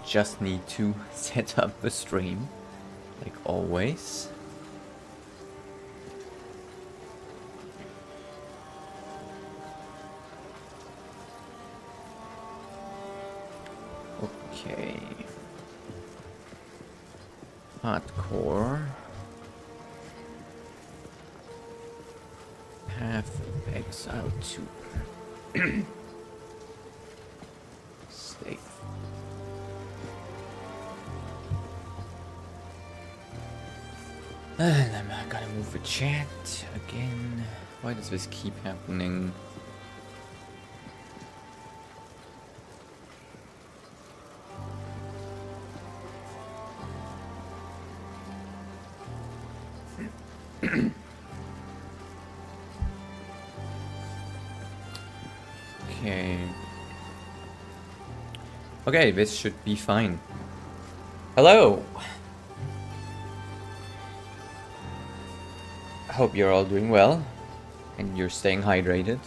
just need to set up the stream, like always. Okay. Hardcore. Path of Exile 2. Safe. And I'm gonna move the chat again. Why does this keep happening? Okay, this should be fine. Hello! I hope you're all doing well and you're staying hydrated.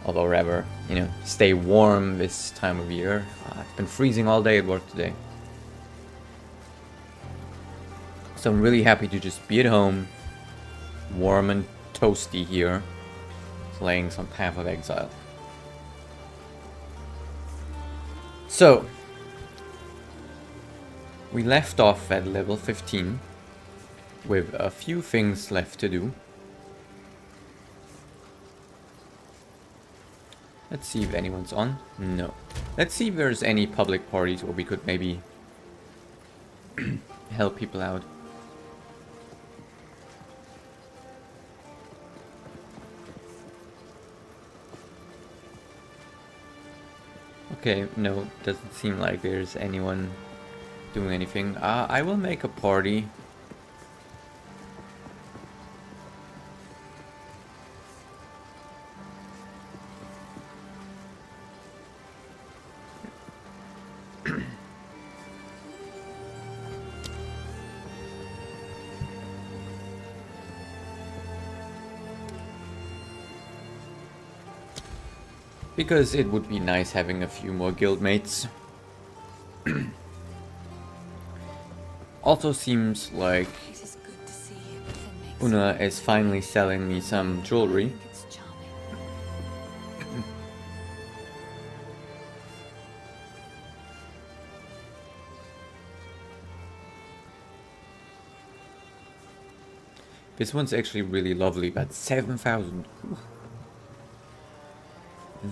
Although rather, you know, stay warm this time of year. It's been freezing all day at work today. So I'm really happy to just be at home, warm and toasty here, playing some Path of Exile. So, we left off at level 15 with a few things left to do. Let's see if anyone's on. No. Let's see if there's any public parties where we could maybe help people out. Okay, no, doesn't seem like there's anyone doing anything. I will make a party. Because it would be nice having a few more guildmates. Also seems like Una is finally selling me some jewelry. This one's actually really lovely, but 7,000.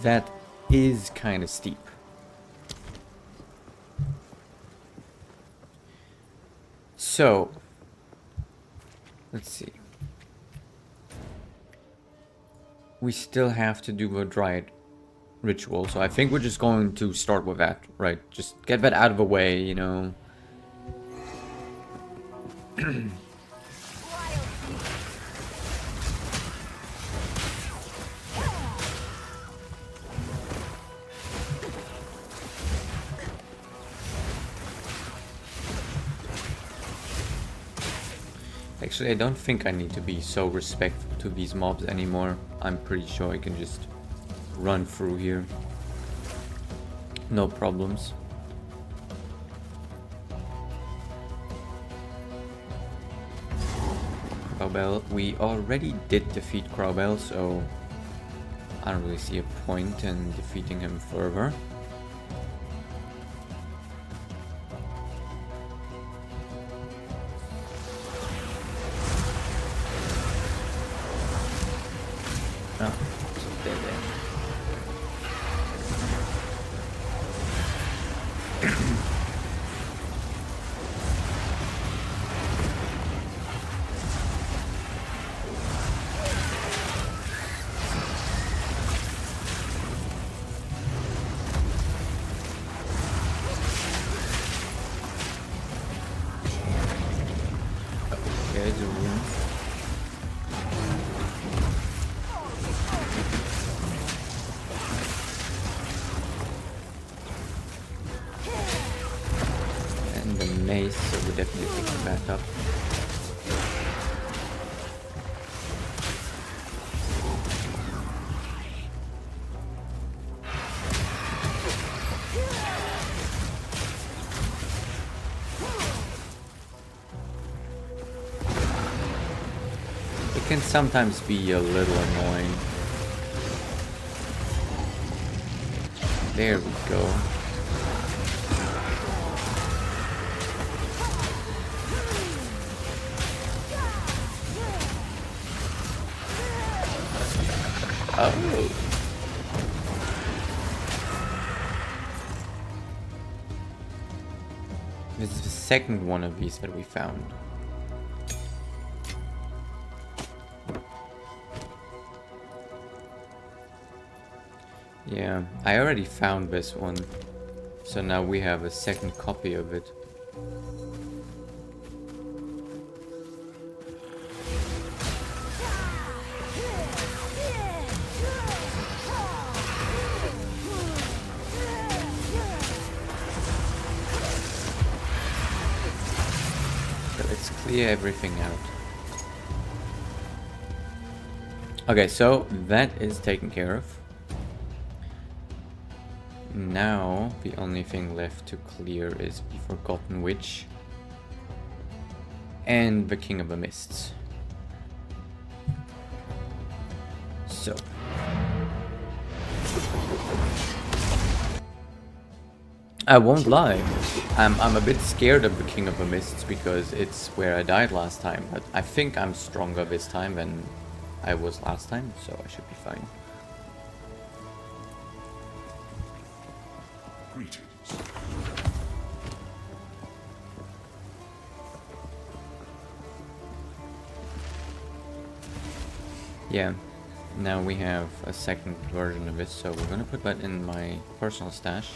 That is kind of steep. So, let's see. We still have to do a Dryad ritual, so I think we're just going to start with that, right? Just get that out of the way, you know. Actually, I don't think I need to be so respectful to these mobs anymore. I'm pretty sure I can just run through here. No problems. Crowbell. We already did defeat Crowbell, so I don't really see a point in defeating him further. So we're definitely picking back up. can sometimes be a little annoying. There we go. Oh. This is the second one of these that we found. Yeah, I already found this one, so now we have a second copy of it. So let's clear everything out. Okay, so that is taken care of. Now, the only thing left to clear is the Forgotten Witch and the King of the Mists. So. I won't lie, I'm a bit scared of the King of the Mists because it's where I died last time, but I think I'm stronger this time than I was last time, so I should be fine. Greetings. Yeah, now we have a second version of it, so we're gonna put that in my personal stash.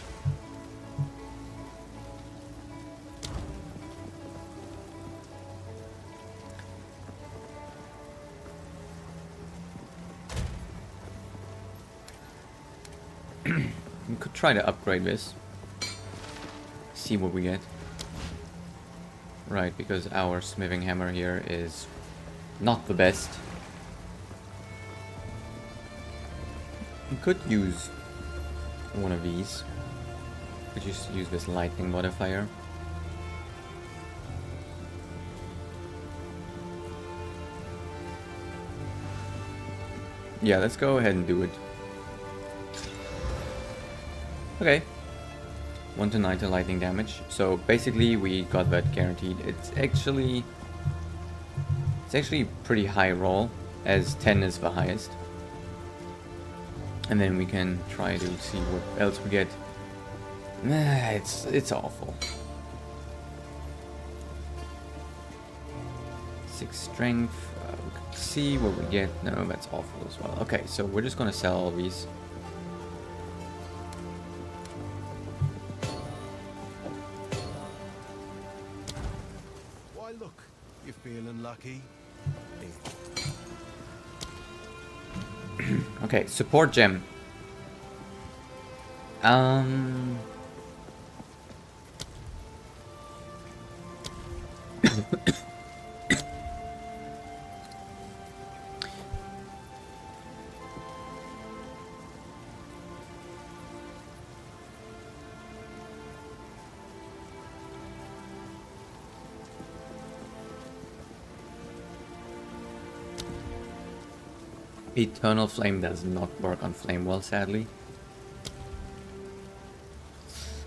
We could try to upgrade this. See what we get. Right, because our smithing hammer here is not the best. We could use one of these. Could just use this lightning modifier. Yeah, let's go ahead and do it. Okay. 1 to 9 to lightning damage. So basically we got that guaranteed. It's actually pretty high roll, as 10 is the highest. And then we can try to see what else we get. It's awful. 6 strength. We can see what we get. No, that's awful as well. Okay, so we're just gonna sell all these. Why look, you're feeling lucky. Okay, support gem. Eternal Flame does not work on Flame Well, sadly.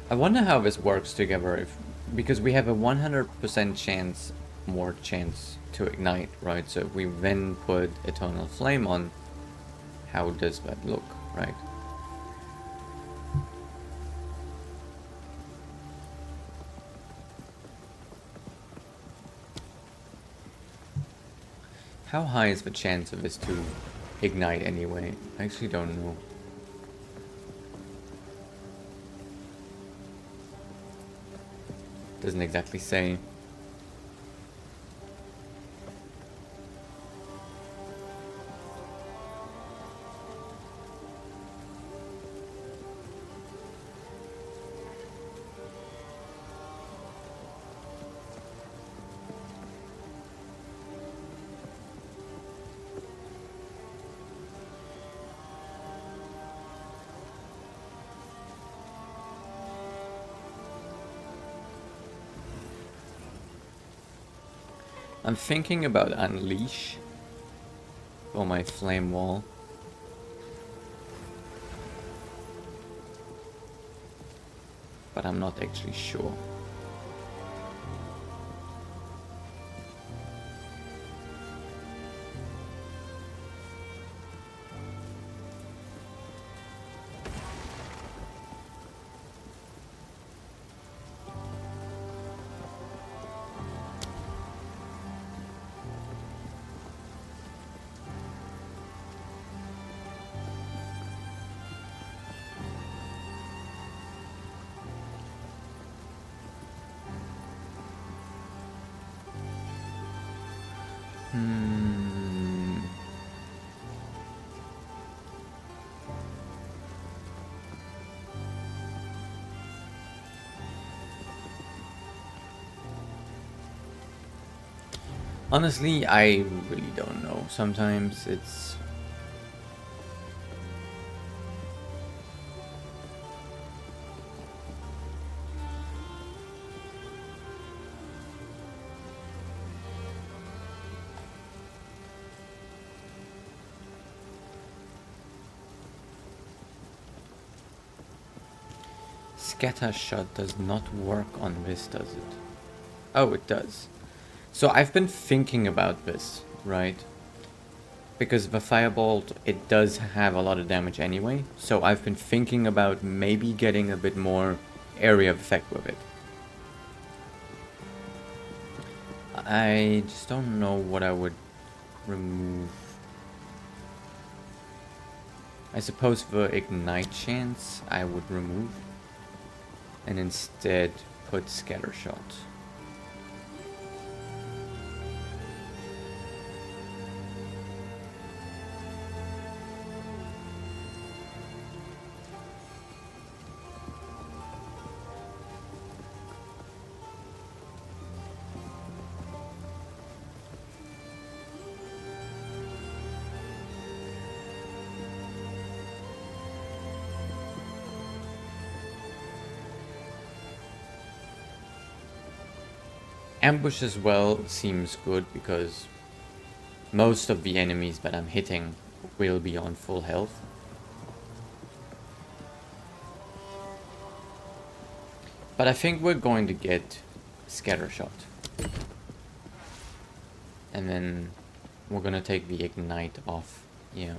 I wonder how this works together, because we have a 100% chance, more chance to ignite, right? So if we then put Eternal Flame on, how does that look, right? How high is the chance of this to ignite anyway? I actually don't know. Doesn't exactly say. I'm thinking about Unleash. for my flame wall. But I'm not actually sure. Honestly, I really don't know. Sometimes it's... Scatter shot does not work on this, does it? Oh, it does. So I've been thinking about this, right? Because the firebolt, it does have a lot of damage anyway. So I've been thinking about maybe getting a bit more area of effect with it. I just don't know what I would remove. I suppose the ignite chance I would remove. And instead put scatter shot. Ambush as well seems good because most of the enemies that I'm hitting will be on full health. But I think we're going to get scatter shot. And then we're gonna take the ignite off, yeah.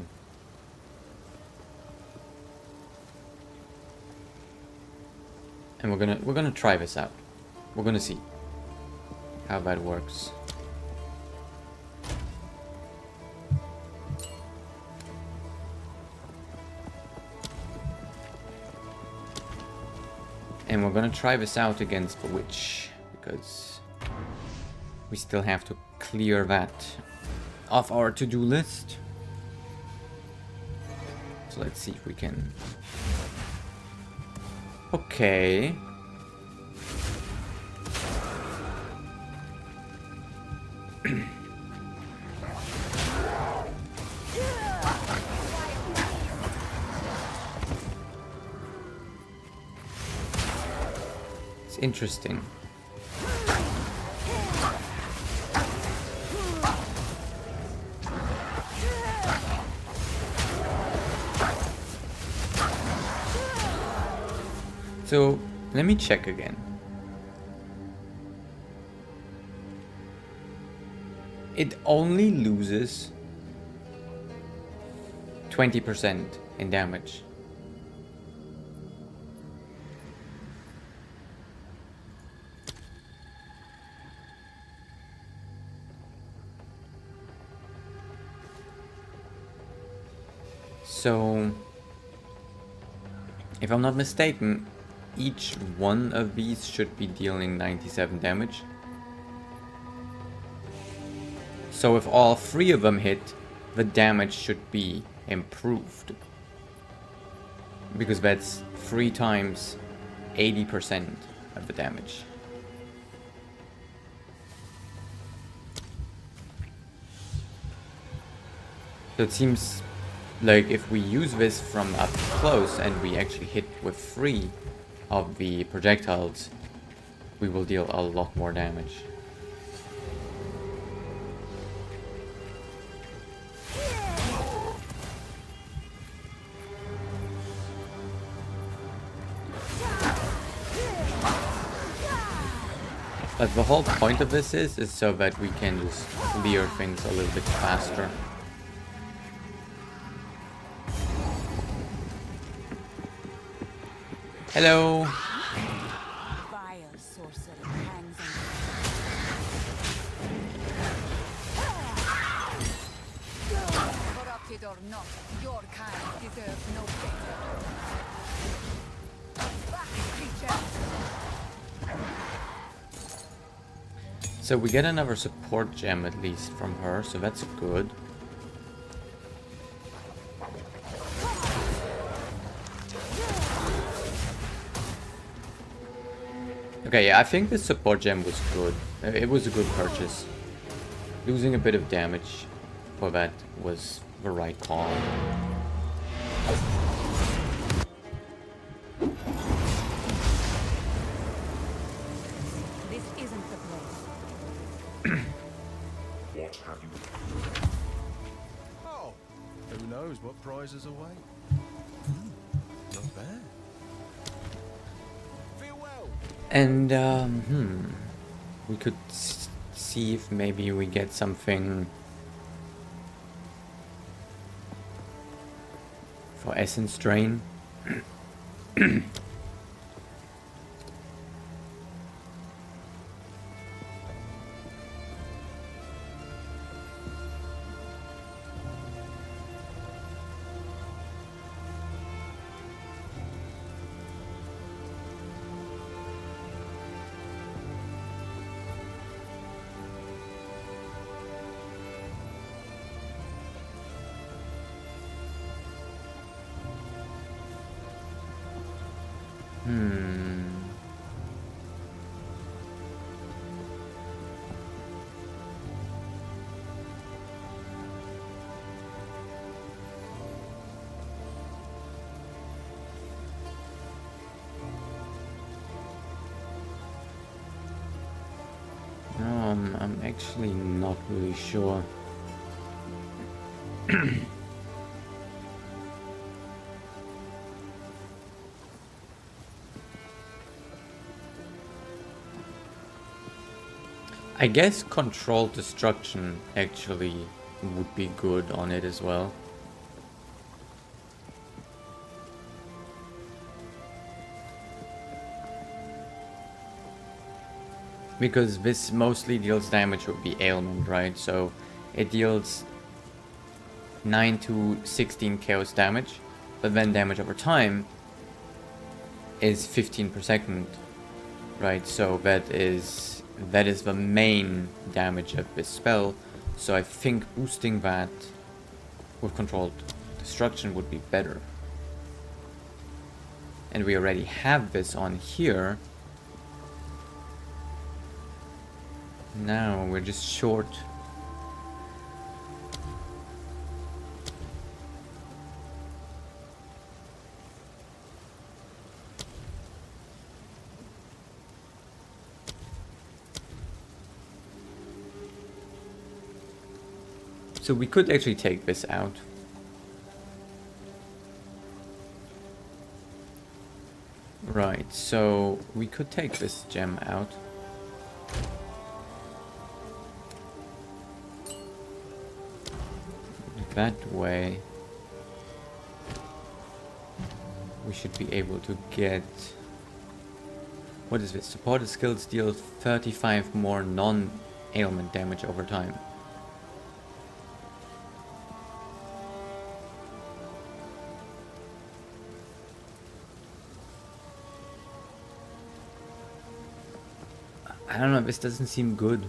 And we're gonna try this out. We're gonna see how that works. And we're gonna try this out against the witch, because we still have to clear that off our to-do list. So let's see if we can... Okay. It's interesting. So, let me check again. It only loses 20% in damage. So, if I'm not mistaken, each one of these should be dealing 97 damage. So if all three of them hit, the damage should be improved. Because that's 3 times 80% of the damage. So it seems like if we use this from up close and we actually hit with 3 of the projectiles, we will deal a lot more damage. But the whole point of this is so that we can just clear things a little bit faster. Hello. Vile sorcery hangs on. Corrupted or not, your kind deserves no better. Back, creature! So we get another support gem at least from her, so that's good. Okay, yeah, I think this support gem was good. It was a good purchase. Losing a bit of damage for that was the right call. This isn't the place. What have you? Oh, who knows what prizes await? Not bad. Farewell. And, we could see if maybe we get something for Essence Drain. I'm actually not really sure. I guess controlled destruction actually would be good on it as well. Because this mostly deals damage with the ailment, right? So it deals 9 to 16 chaos damage, but then damage over time is 15 per second, right? So that is the main damage of this spell. So I think boosting that with controlled destruction would be better. And we already have this on here. Now we're just short. So we could actually take this out. Right, so we could take this gem out. That way we should be able to get, what is this? Supported skills deal 35 more non-ailment damage over time. I don't know, this doesn't seem good.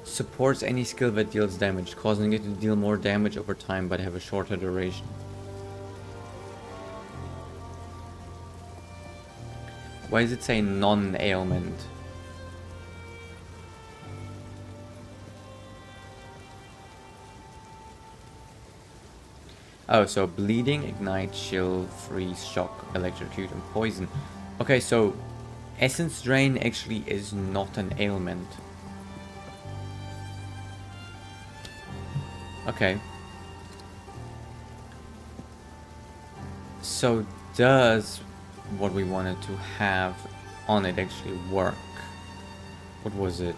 Supports any skill that deals damage, causing it to deal more damage over time but have a shorter duration. Why does it say non-ailment? Oh, so bleeding, ignite, chill, freeze, shock, electrocute, and poison. Okay, so Essence Drain actually is not an ailment. Okay. So does what we wanted to have on it actually work? What was it?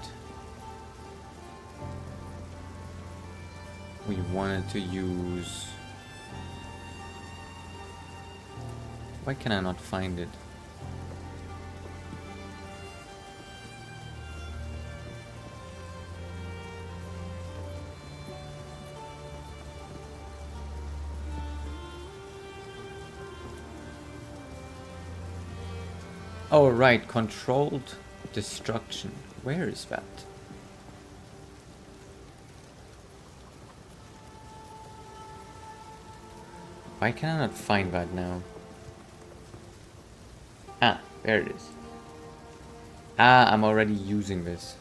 We wanted to use... Why can I not find it? Oh, right, controlled destruction. Where is that? Why can I not find that now? Ah, there it is. Ah, I'm already using this.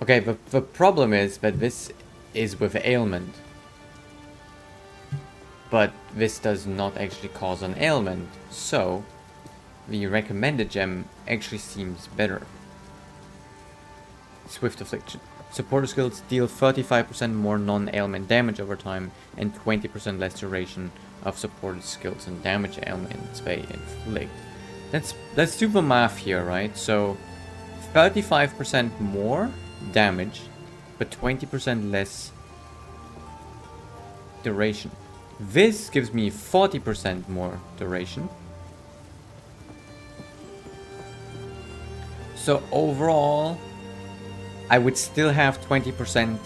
Okay, the problem is that this is with ailment. But this does not actually cause an ailment, so the recommended gem actually seems better. Swift Affliction. Supporter skills deal 35% more non-ailment damage over time and 20% less duration of supported skills and damage ailments they inflict. Let's do the math here, right? So 35% more damage, but 20% less duration. This gives me 40% more duration. So overall, I would still have 20%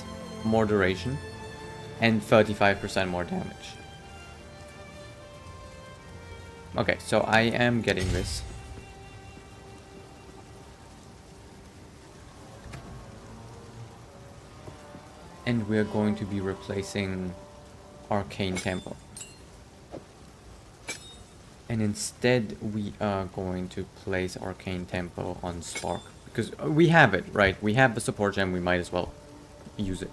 more duration and 35% more damage. Okay, so I am getting this. And we're going to be replacing Arcane Temple. And instead we are going to place Arcane Temple on Spark. Because we have it, right? We have the support gem, we might as well use it.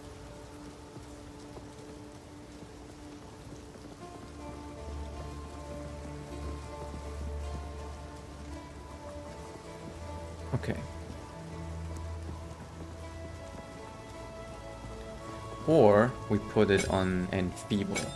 Okay. Or we put it on Enfeeble.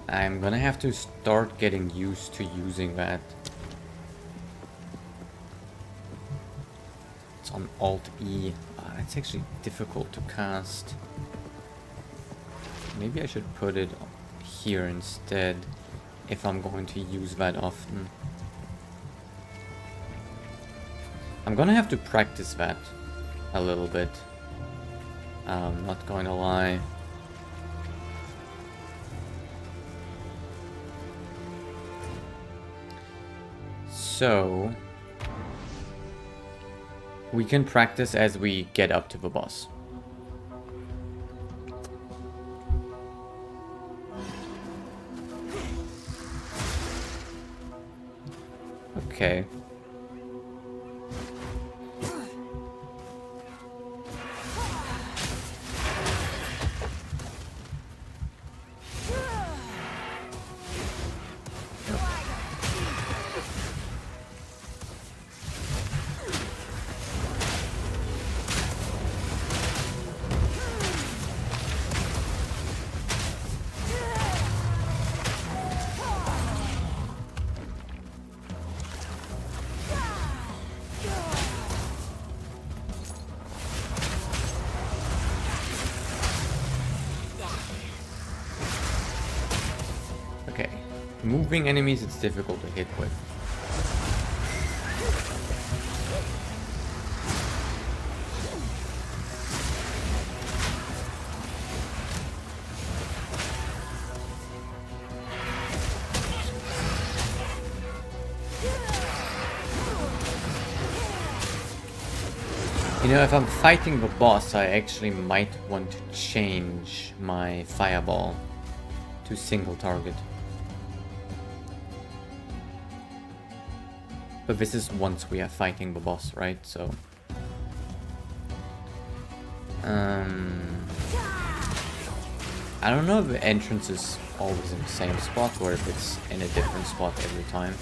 I'm gonna have to start getting used to using that. It's on Alt-E. It's actually difficult to cast. Maybe I should put it here instead if I'm going to use that often. I'm gonna have to practice that a little bit. Not going to lie. So we can practice as we get up to the boss. Okay. Okay. Moving enemies, it's difficult to hit with. You know, if I'm fighting the boss, I actually might want to change my fireball to single target. But this is once we are fighting the boss, right? So... I don't know if the entrance is always in the same spot or if it's in a different spot every time.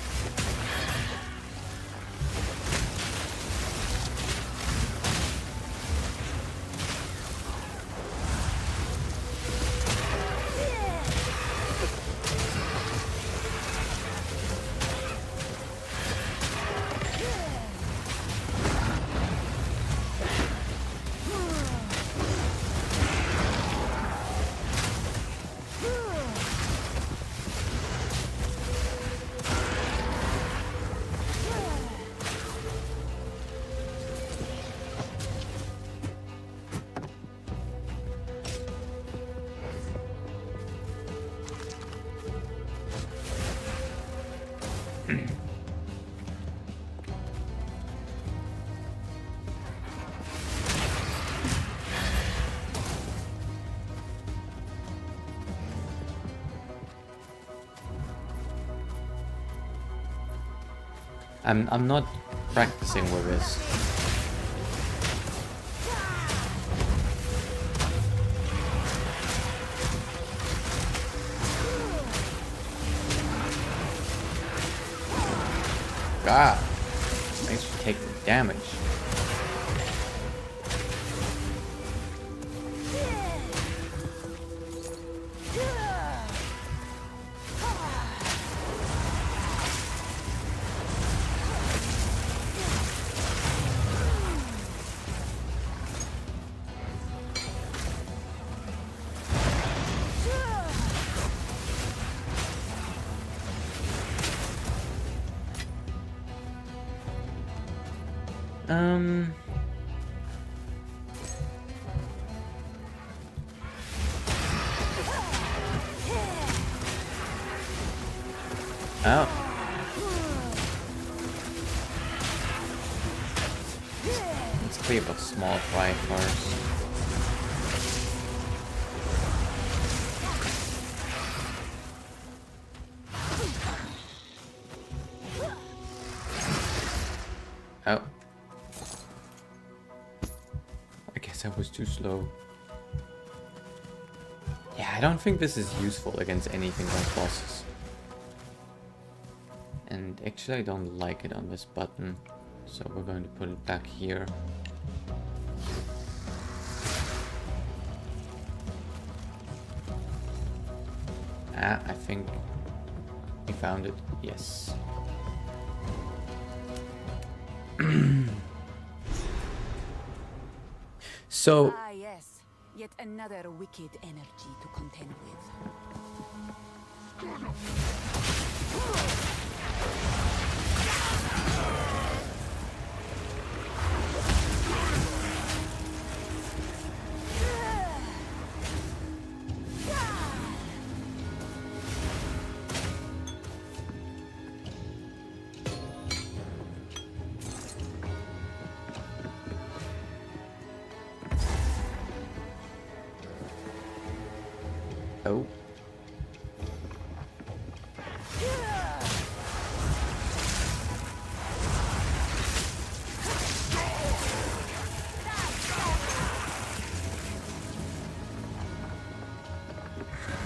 I'm not practicing with this. God, thanks for taking damage. Oh. Let's clear up a small fry first. Oh. I guess I was too slow. Yeah, I don't think this is useful against anything like bosses. And actually I don't like it on this button, so we're going to put it back here. Ah, I think we found it. Yes. So Ah, yes. Yet another wicked energy to contend with. oh.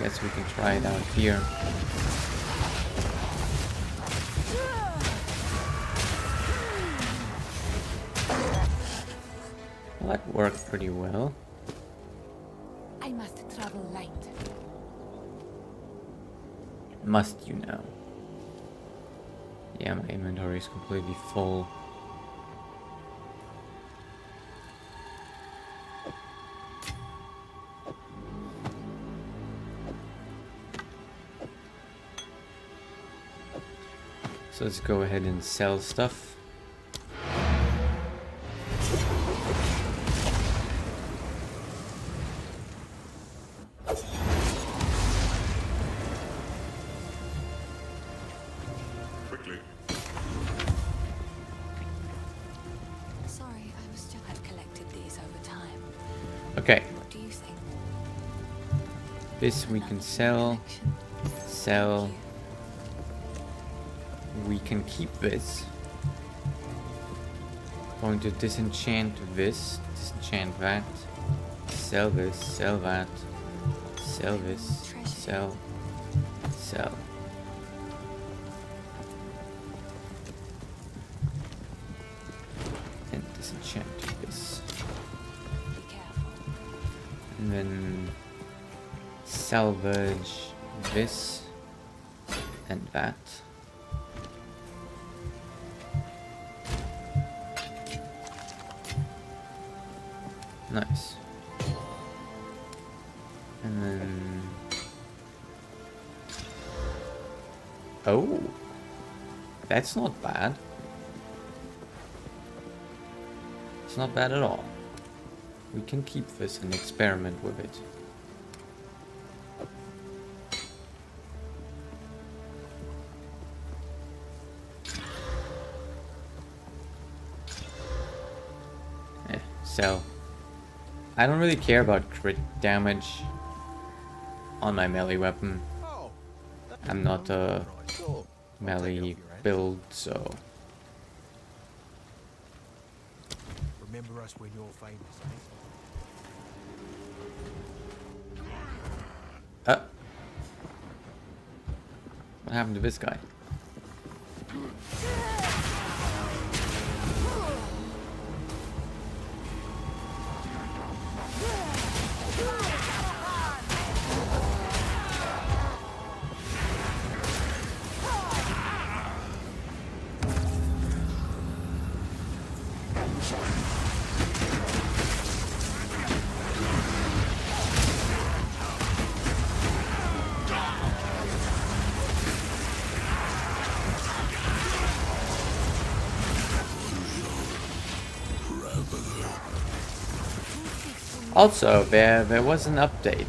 Guess we can try it out here. Well, that worked pretty well. I must travel light. Must you know? Yeah, my inventory is completely full. So let's go ahead and sell stuff. Quickly. Sorry, I was just had collected these over time. Okay, What do you think? this we can sell. Sell. We can keep this. Going to disenchant this, disenchant that, sell this, sell that, sell this, sell. sell. And disenchant this. Be careful. And then salvage this and that. Nice. And then... Oh! That's not bad. It's not bad at all. We can keep this and experiment with it. So I don't really care about crit damage on my melee weapon. Oh, I'm not a right. Sure. melee build, so Remember us when you're famous, eh? what happened to this guy? Also, there was an update.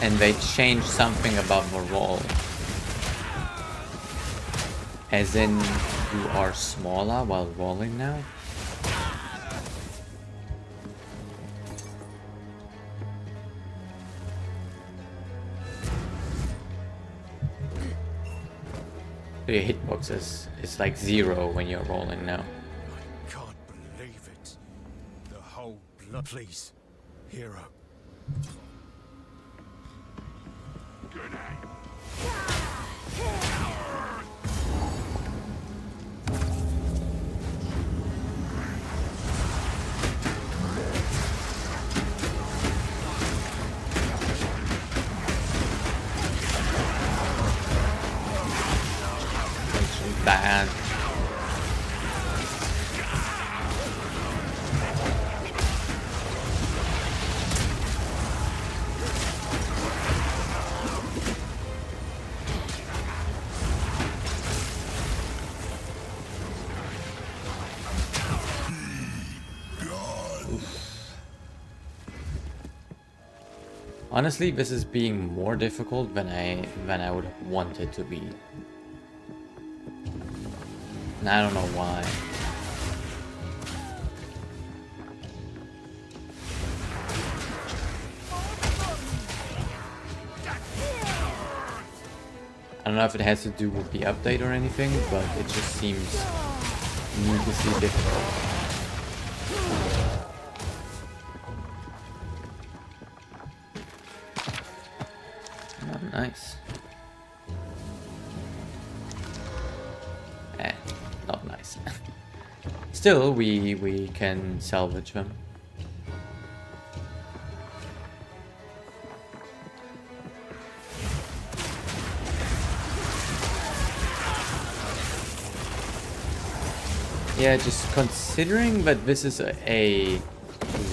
And they changed something about the roll. As in, you are smaller while rolling now. So your hitbox is like 0 when you're rolling now. I can't believe it. The whole blood. Please, hero. Bad. Honestly, this is being more difficult than I would want it to be. And I don't know why. I don't know if it has to do with the update or anything, but it just seems needlessly difficult. Oh, nice. Not nice. Still, we can salvage them. Yeah, just considering that this is a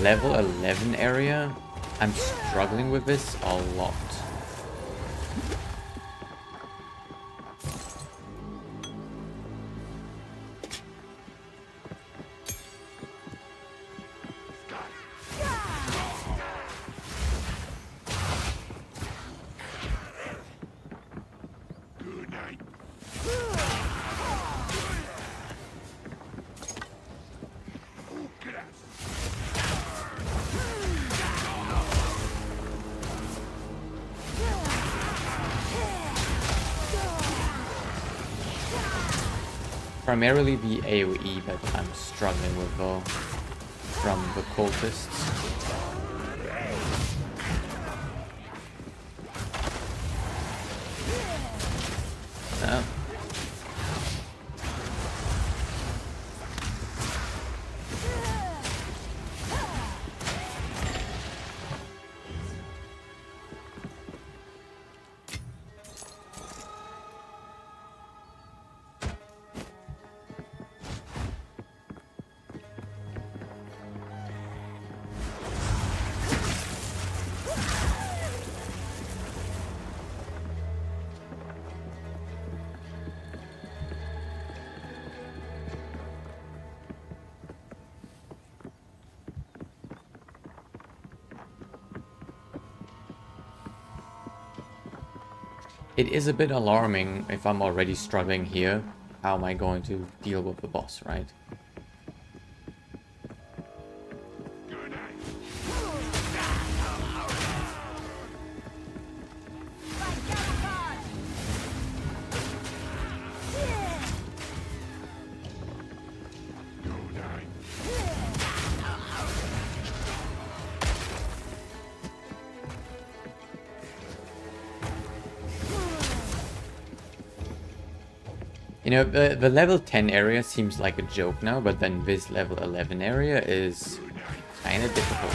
level 11 area, I'm struggling with this a lot. primarily the AoE that I'm struggling with though, from the cultists. Oh. It is a bit alarming if I'm already struggling here. How am I going to deal with the boss, right? You know, the level 10 area seems like a joke now, but then this level 11 area is kind of difficult.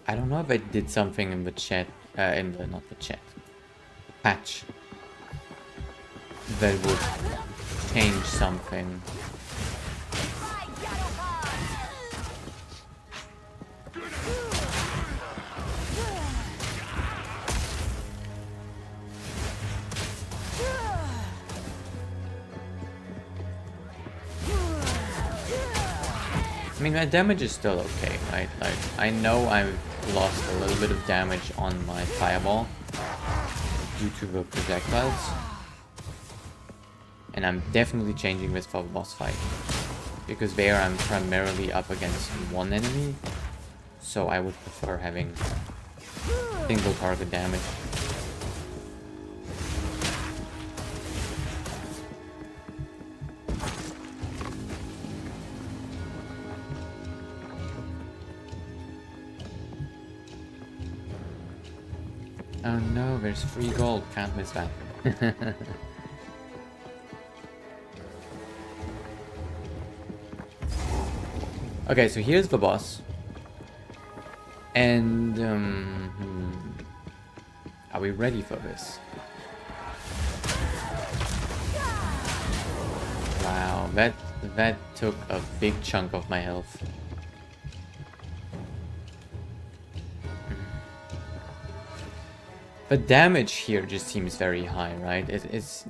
I don't know if I did something in the chat, not the chat, patch, that would change something. I mean, my damage is still okay, right? Like, I know I've lost a little bit of damage on my fireball due to the projectiles. And I'm definitely changing this for the boss fight. Because there I'm primarily up against one enemy. So I would prefer having single target damage. Oh no, there's free gold, can't miss that. Okay, so here's the boss. And, are we ready for this? Wow, that took a big chunk of my health. The damage here just seems very high, right? It's...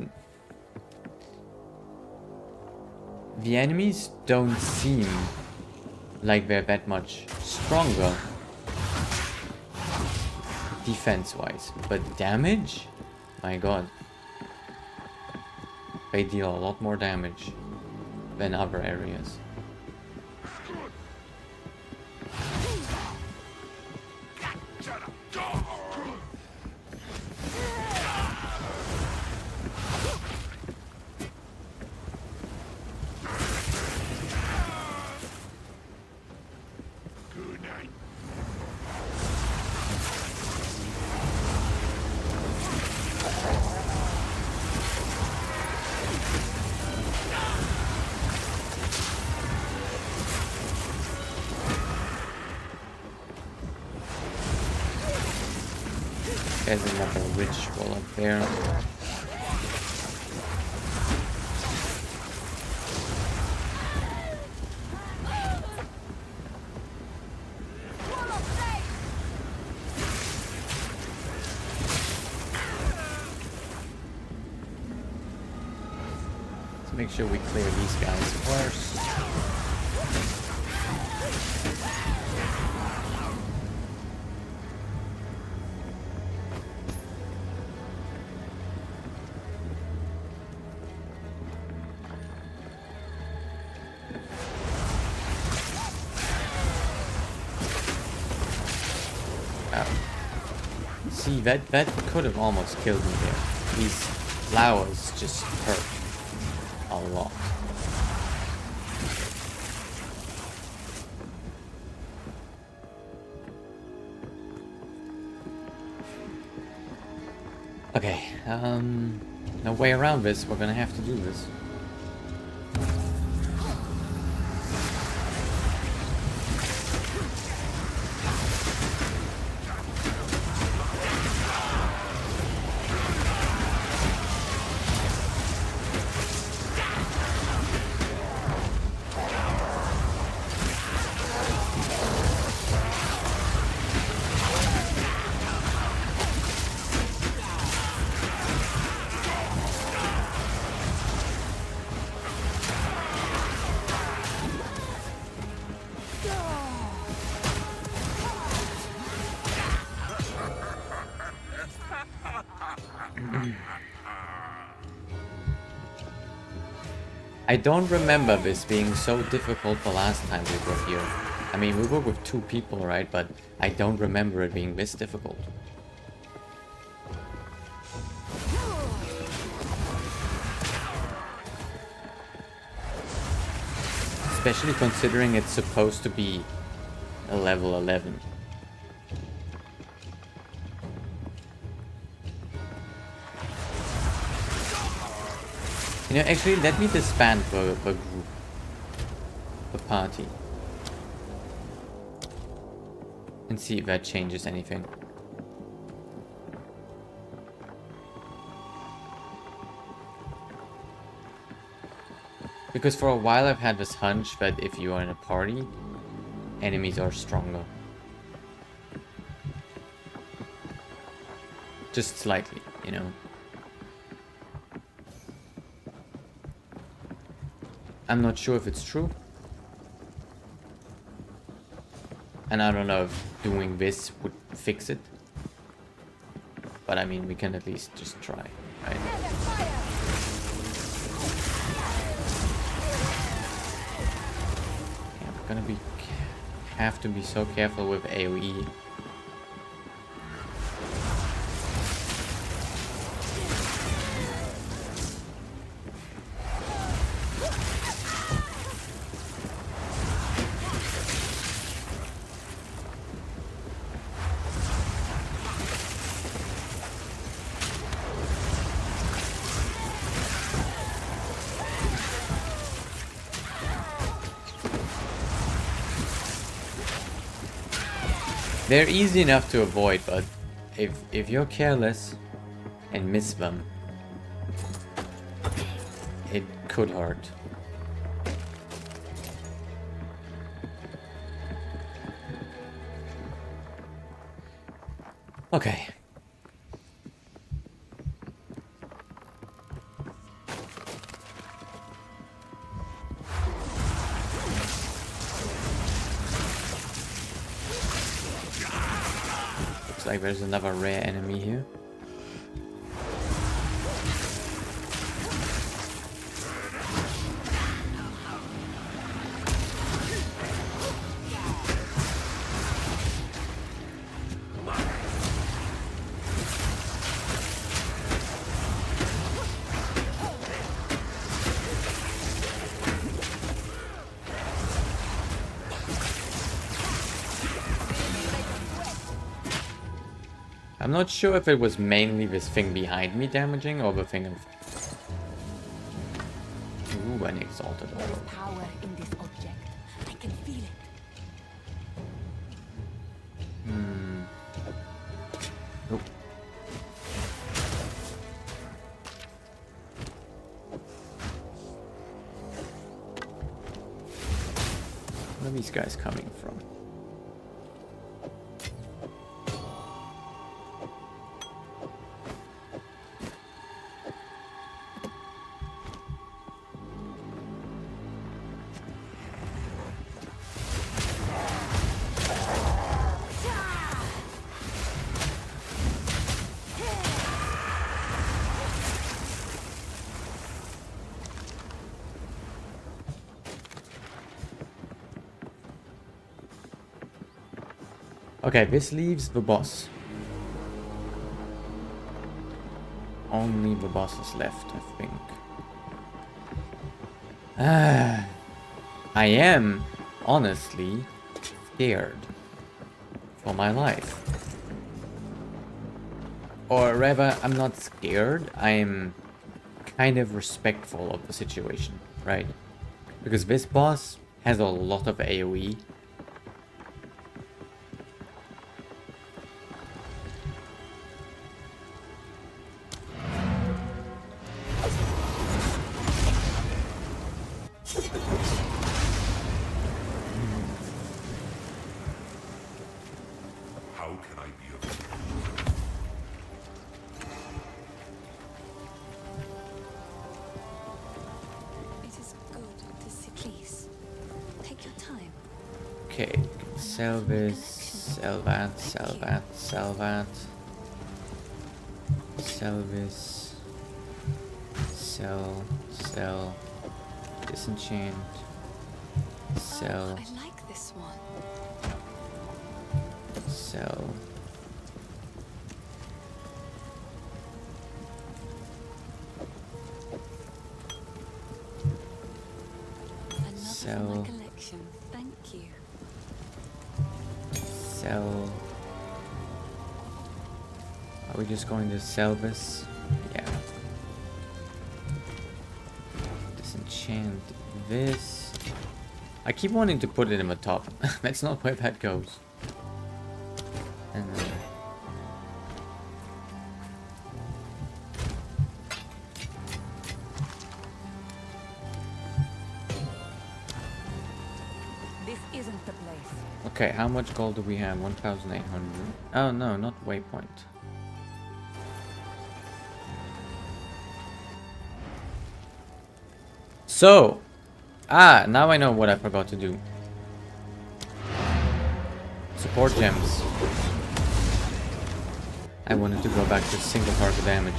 The enemies don't seem like they're that much stronger defense-wise. But damage? My god. They deal a lot more damage than other areas. There's another ritual up there. Let's make sure we clear these guys first. See, that could have almost killed me there. These flowers just hurt a lot. Okay, no way around this. We're gonna have to do this. I don't remember this being so difficult the last time we were here. I mean, we were with 2 people, right? But I don't remember it being this difficult. Especially considering it's supposed to be a level 11. You know, actually, let me disband the group, the party, and see if that changes anything. Because for a while I've had this hunch that if you are in a party, enemies are stronger. Just slightly, you know. I'm not sure if it's true. And I don't know if doing this would fix it. But I mean, we can at least just try, right? Yeah, we're gonna have to be so careful with AoE. They're easy enough to avoid, but if you're careless and miss them, it could hurt. Okay. Looks like there's another rare enemy here. I'm not sure if it was mainly this thing behind me damaging or the thing of... Ooh, an exalted There is orb. power in this object. I can feel it. Nope. these guys coming from? Okay, this leaves the boss. Only the boss is left, I think. I am, honestly, scared for my life. Or rather, I'm not scared, I'm kind of respectful of the situation, right? Because this boss has a lot of AoE. How can I be of It is good to see. Please, take your time. Okay, sell this, sell that, sell that, sell that. Sell this. Sell, sell. Disenchant. Sell, I like this one. sell. Another for Sell. my collection. Thank you. Sell. Are we just going to sell this? Yeah. Disenchant this. I keep wanting to put it in the top. That's not where that goes. And This isn't the place. okay, how much gold do we have? 1,800. Oh no, not waypoint. So, now I know what I forgot to do. Support gems. I wanted to go back to single target damage.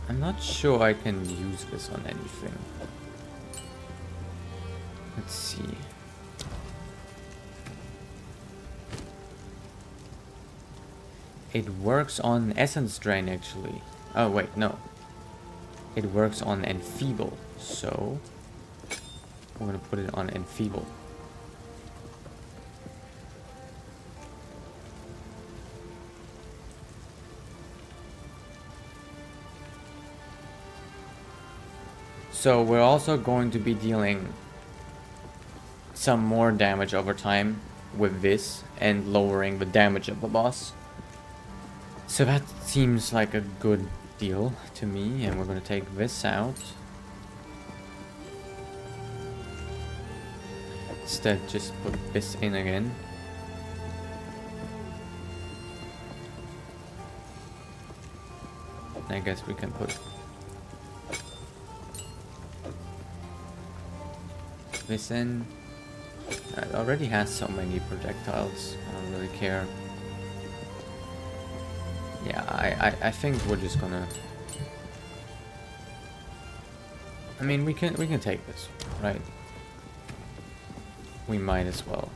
I'm not sure I can use this on anything. Let's see. It works on Essence Drain actually. Oh wait, no. It works on Enfeeble, so we're gonna put it on Enfeeble. So we're also going to be dealing some more damage over time with this and lowering the damage of the boss. So that seems like a good deal to me, and we're going to take this out. Instead, just put this in again. I guess we can put this in. It already has so many projectiles, I don't really care. Yeah, I think we're just gonna... I mean, we can take this, right? We might as well.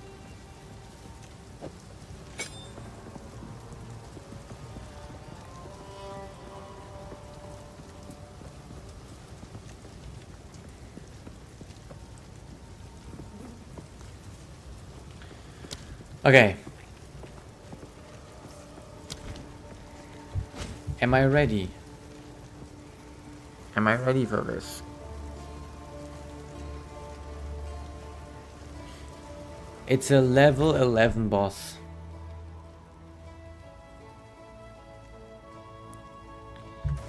Okay. Am I ready? Am I ready for this? It's a level 11 boss.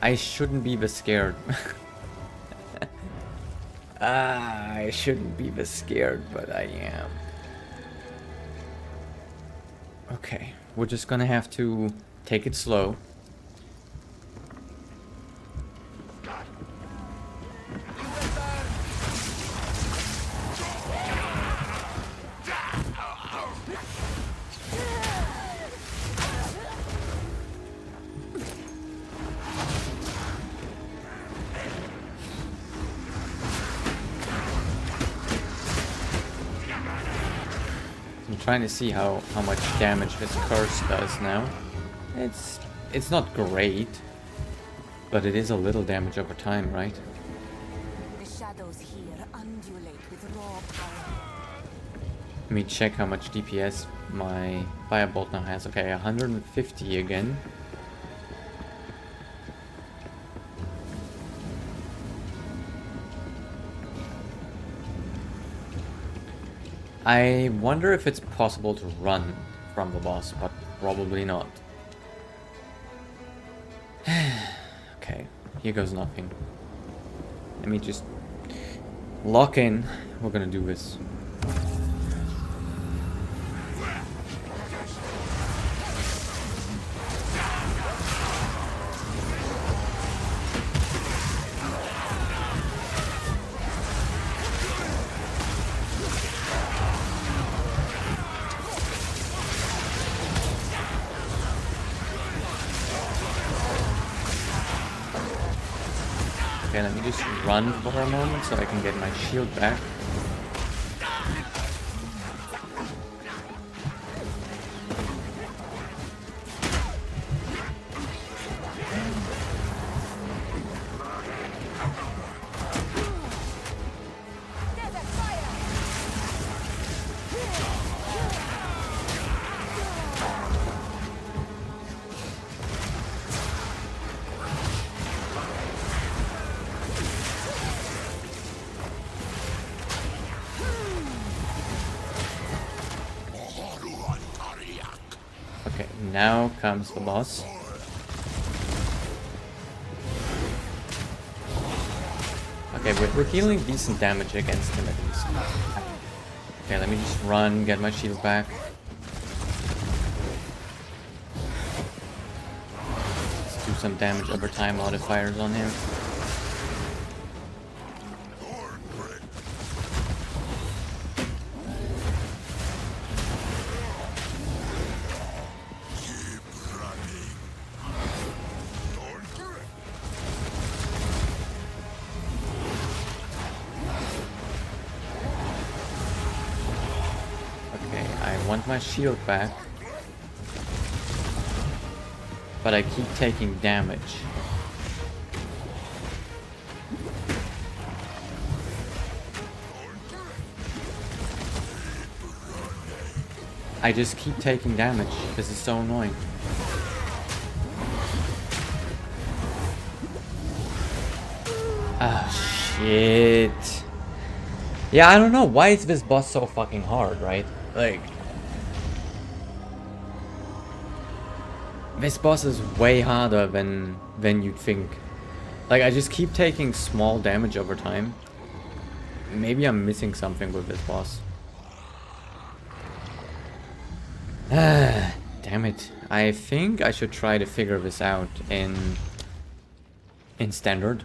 I shouldn't be this scared. I shouldn't be this scared, but I am. Okay, we're just gonna have to take it slow. I'm trying to see how much damage this curse does now. It's not great, but it is a little damage over time, right? The shadows here undulate with raw power. Let me check how much DPS my firebolt now has. Okay, 150 again. I wonder if it's possible to run from the boss, but probably not. Okay, here goes nothing. Let me just lock in. We're gonna do this. Okay, let me just run for a moment so I can get my shield back. Okay, now comes the boss. Okay, we're dealing decent damage against him at least. Okay, let me just run, get my shield back. Let's do some damage over time modifiers on him. I want my shield back, but I keep taking damage. I just keep taking damage. This is so annoying. Ah, shit. Yeah, I don't know. Why is this boss so fucking hard, right? Like, this boss is way harder than you'd think. Like, I just keep taking small damage over time. Maybe I'm missing something with this boss. Ah, damn it. I think I should try to figure this out in standard.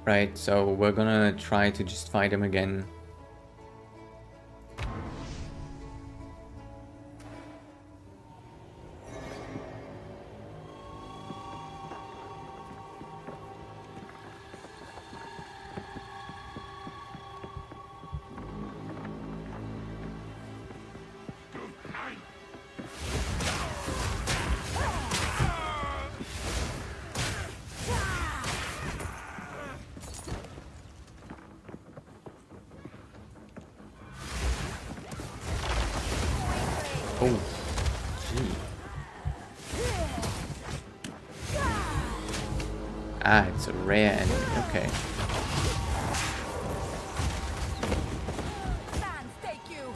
Right, so we're gonna try to just fight him again. Oh, gee. Ah, it's a rare enemy. Okay. Sands take you.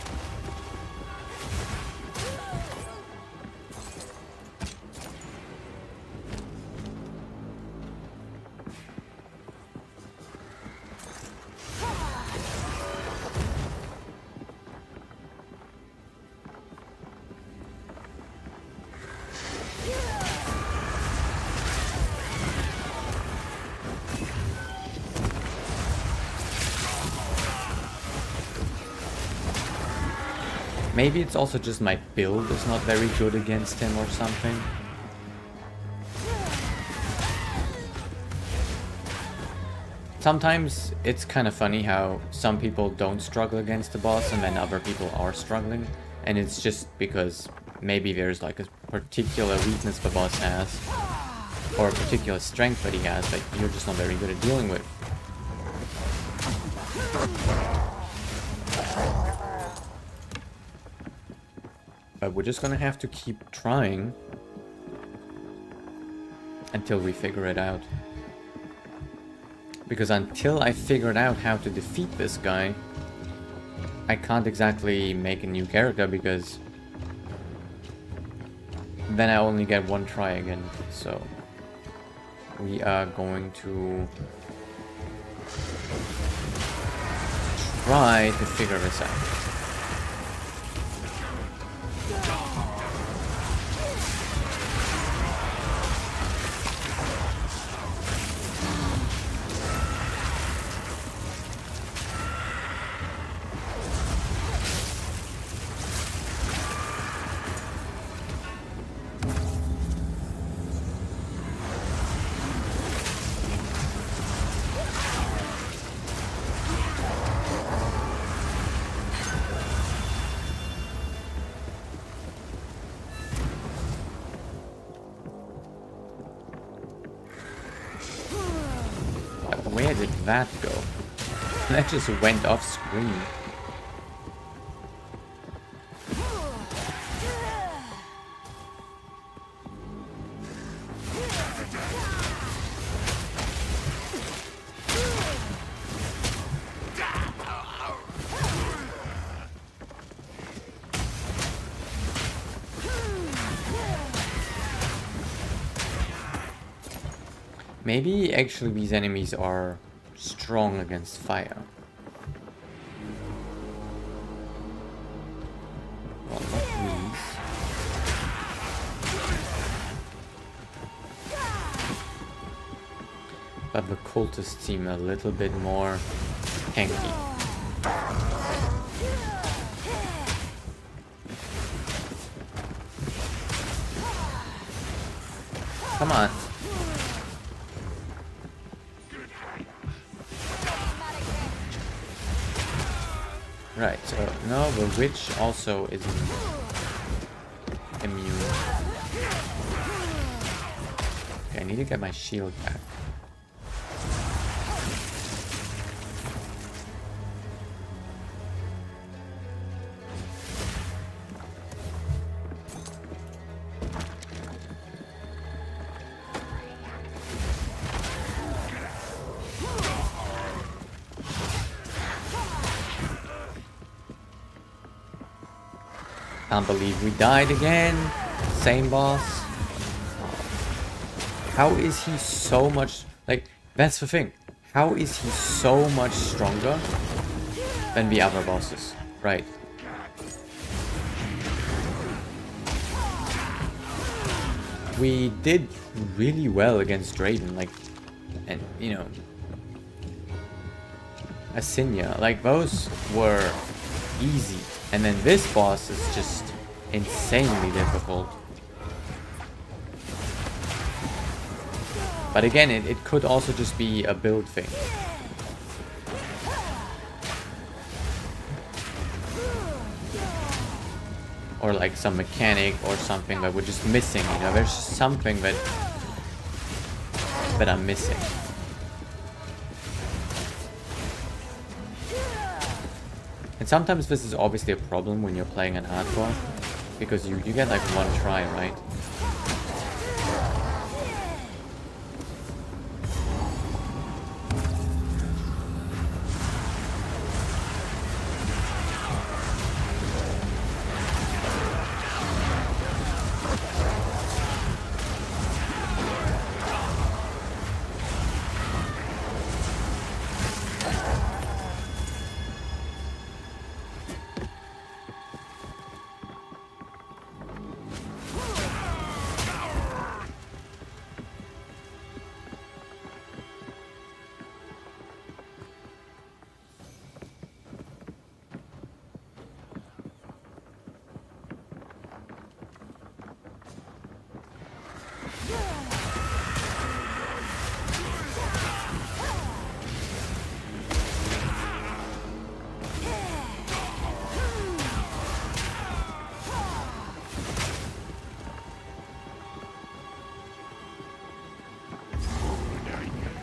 Maybe it's also just my build is not very good against him or something. Sometimes it's kind of funny how some people don't struggle against the boss and then other people are struggling. And it's just because maybe there's like a particular weakness the boss has or a particular strength that he has that you're just not very good at dealing with. But we're just gonna have to keep trying until we figure it out. Because until I figured out how to defeat this guy, I can't exactly make a new character because then I only get one try again. So we are going to try to figure this out. Where did that go? That just went off screen. Maybe actually these enemies are strong against fire. Well, not these. But the cultists seem a little bit more tanky. Come on. Right, so no, the witch also isn't immune. Okay, I need to get my shield back. Can't believe we died again. Same boss. How is he so much... Like, that's the thing. How is he so much stronger than the other bosses? Right. We did really well against Draven, like... And, you know... Asinia, like, those were easy. And then this boss is just insanely difficult. But again, it could also just be a build thing. Or like some mechanic or something that we're just missing, you know, there's just something that I'm missing. And sometimes this is obviously a problem when you're playing an hardcore, because you get like one try, right?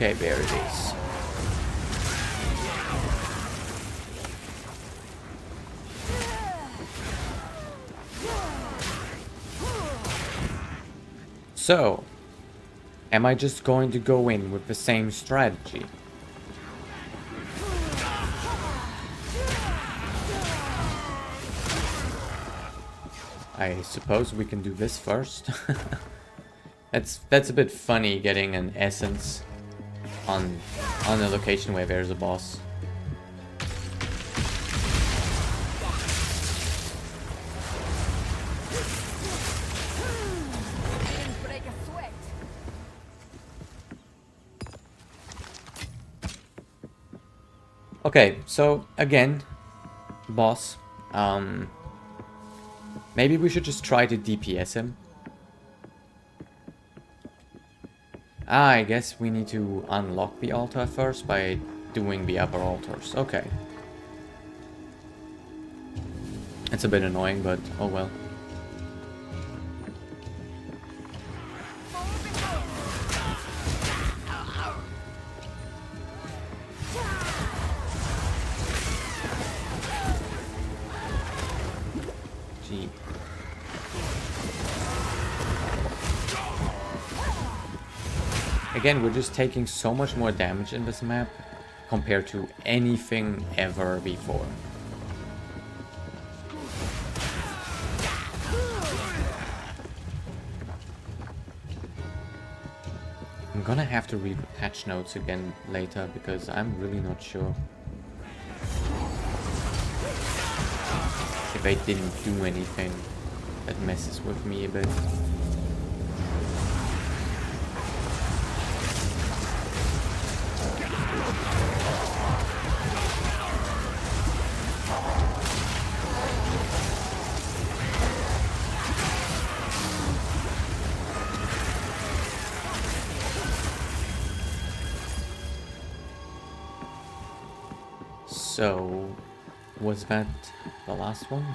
Okay, there it is. So, am I just going to go in with the same strategy? I suppose we can do this first. That's a bit funny, getting an essence on a location where there's a boss. Didn't break a sweat. Okay, so again, boss. Maybe we should just try to DPS him. I guess we need to unlock the altar first by doing the upper altars. Okay. It's a bit annoying, but oh well. Gee. Again, we're just taking so much more damage in this map compared to anything ever before. I'm gonna have to read the patch notes again later because I'm really not sure if they didn't do anything that messes with me a bit. So, was that the last one?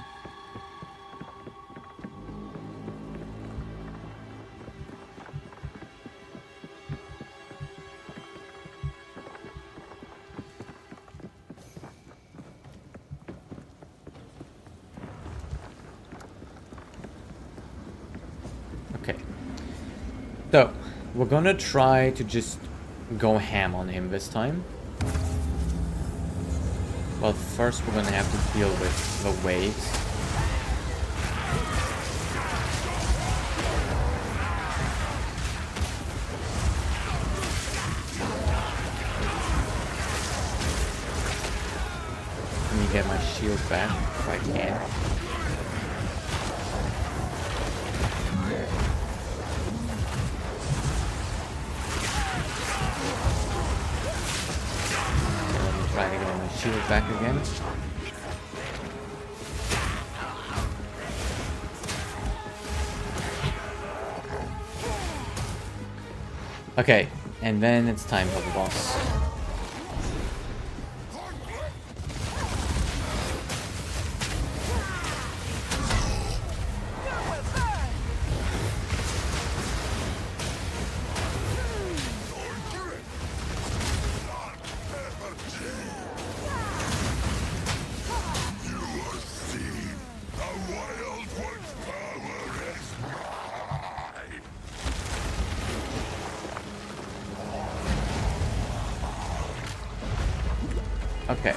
Okay. So, we're gonna try to just go ham on him this time. Well, first we're gonna have to deal with the waves. Let me get my shield back if I can. Try to get my shield back again. Okay, and then it's time for the boss. Okay.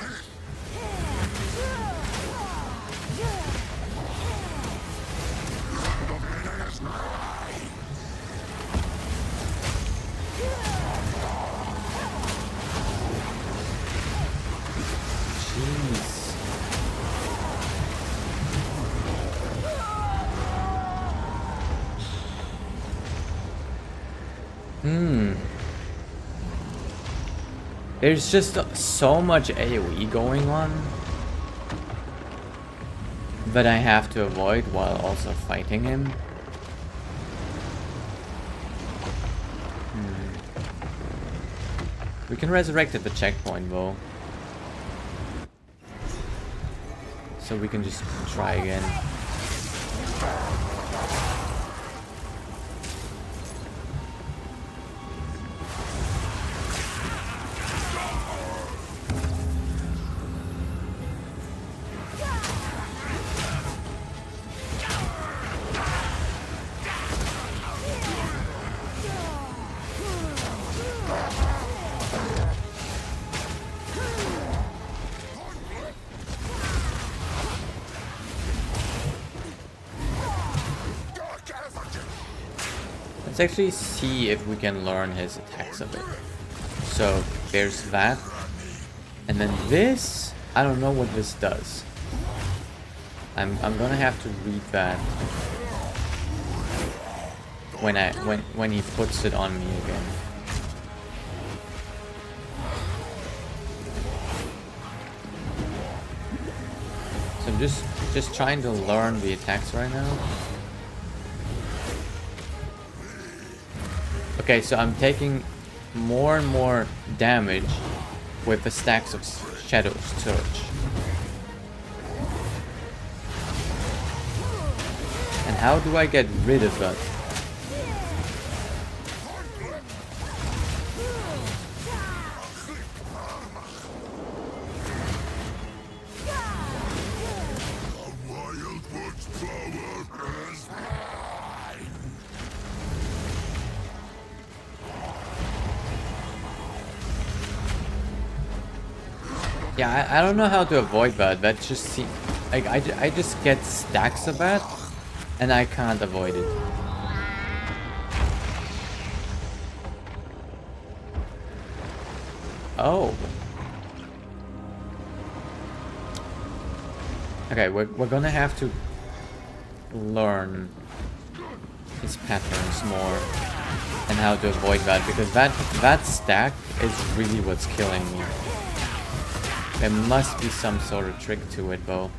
Jeez. There's just so much AoE going on that I have to avoid while also fighting him. We can resurrect at the checkpoint though. So we can just try again. Let's actually see if we can learn his attacks a bit. So there's that. And then this, I don't know what this does. I'm gonna have to read that when he puts it on me again. So I'm just trying to learn the attacks right now. Okay, so I'm taking more and more damage with the stacks of Shadow Surge. And how do I get rid of that? Yeah, I don't know how to avoid that. That just seems like I just get stacks of that, and I can't avoid it. Oh. Okay, we're gonna have to learn his patterns more and how to avoid that, because that stack is really what's killing me. There must be some sort of trick to it, though.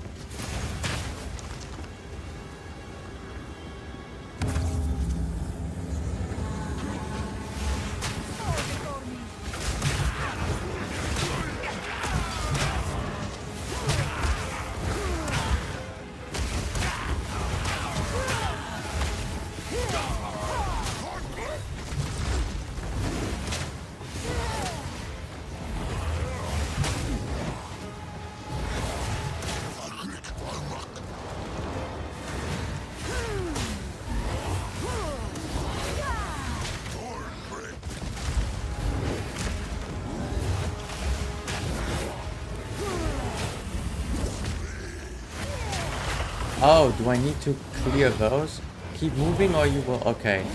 Oh, do I need to clear those? Keep moving or you will... Okay.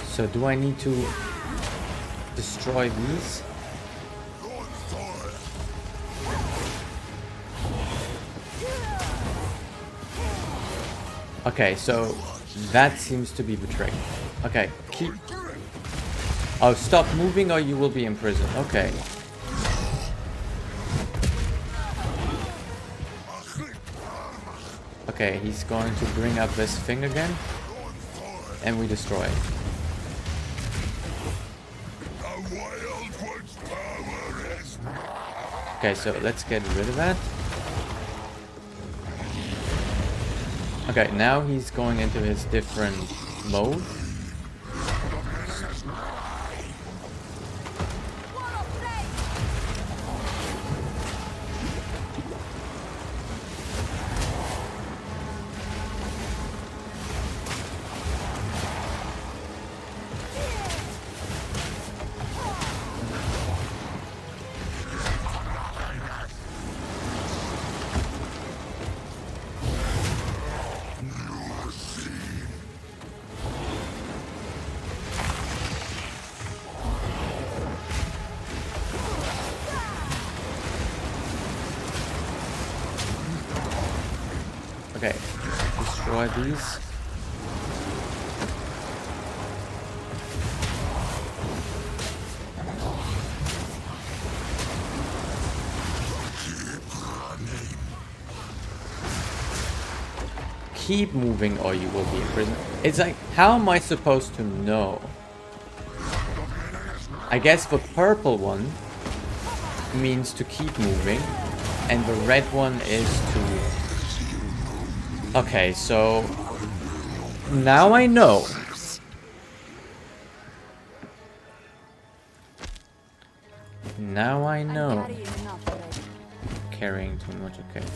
So do I need to destroy these? Okay, so that seems to be the trick. Okay, keep... Oh, stop moving or you will be imprisoned. Okay. Okay, he's going to bring up this thing again. And we destroy it. Okay, so let's get rid of that. Okay, now he's going into his different mode. Okay, destroy these. Keep moving or you will be imprisoned. It's like, how am I supposed to know? I guess the purple one means to keep moving, and the red one is to... Okay, so now I know. Now I know. Carrying too much, okay.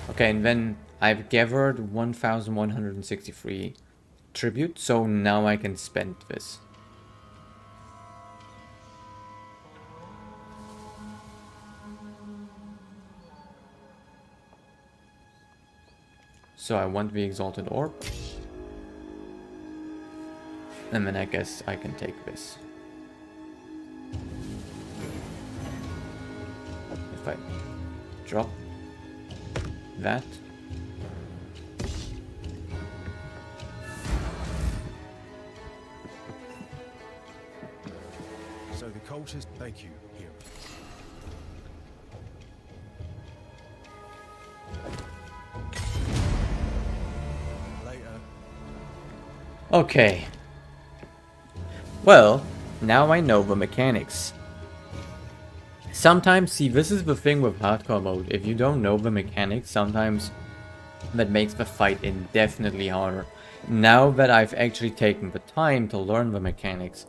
Okay, and then I've gathered 1,163 tribute, so now I can spend this. So I want the Exalted Orb. And then I guess I can take this. If I drop that. So the cultist, thank you, hero. Later. Okay. Well, now I know the mechanics. Sometimes, see, this is the thing with hardcore mode. If you don't know the mechanics, sometimes that makes the fight indefinitely harder. Now that I've actually taken the time to learn the mechanics,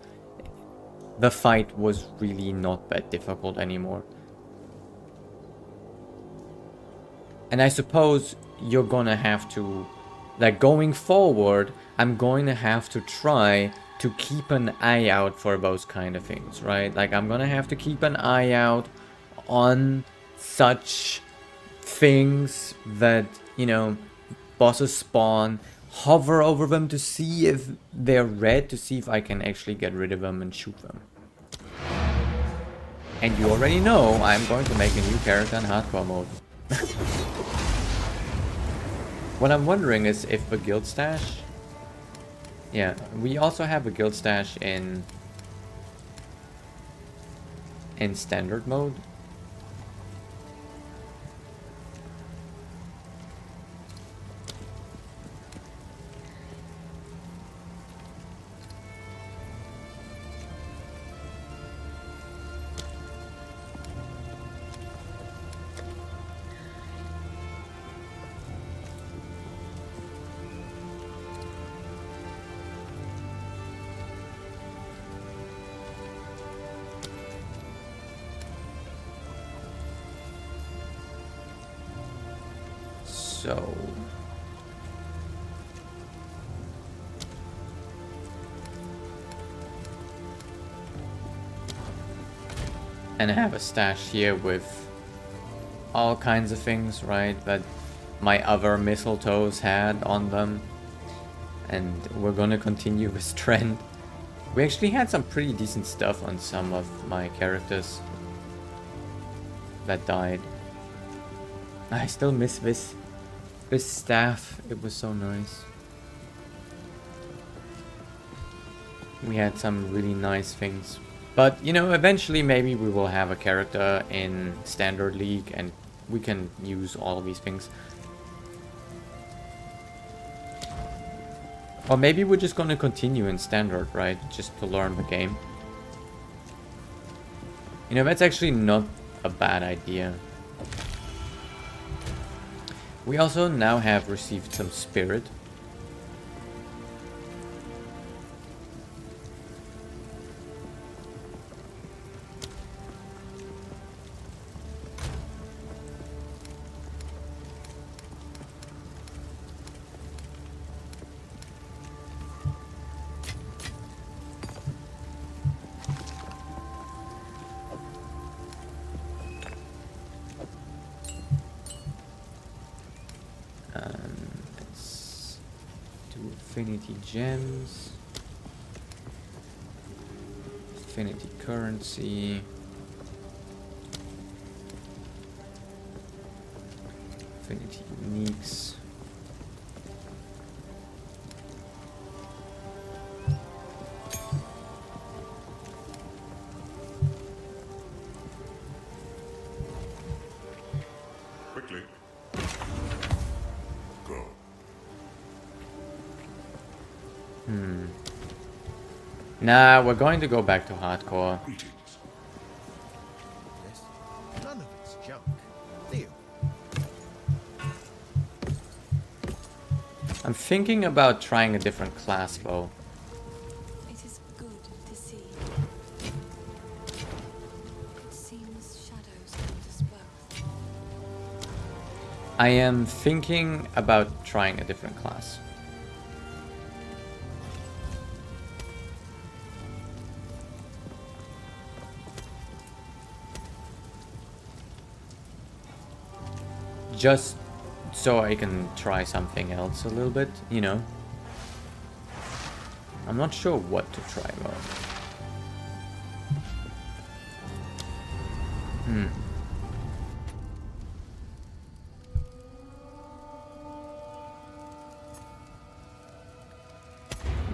the fight was really not that difficult anymore. And I suppose you're gonna have to, like, going forward, I'm going to have to try to keep an eye out for those kind of things, right? Like, I'm gonna have to keep an eye out on such things that, you know, bosses spawn, hover over them to see if they're red, to see if I can actually get rid of them and shoot them. And you already know I'm going to make a new character in hardcore mode. What I'm wondering is if the guild stash... Yeah, we also have a guild stash in standard mode. So... And I have a stash here with all kinds of things, right, that my other mistletoes had on them. And we're gonna continue this trend. We actually had some pretty decent stuff on some of my characters that died. I still miss this staff. It was so nice. We had some really nice things. But, you know, eventually maybe we will have a character in Standard League and we can use all of these things. Or maybe we're just gonna continue in Standard, right? Just to learn the game. You know, that's actually not a bad idea. We also now have received some spirit. Let's do affinity gems, affinity currency, affinity uniques. Quickly. Go. Nah, we're going to go back to hardcore. Greetings. Yes. None of it's junk. Deal. I'm thinking about trying a different class though. It is good to see. It seems shadows haunt us both. I am thinking about trying a different class. just so I can try something else a little bit, you know. I'm not sure what to try though.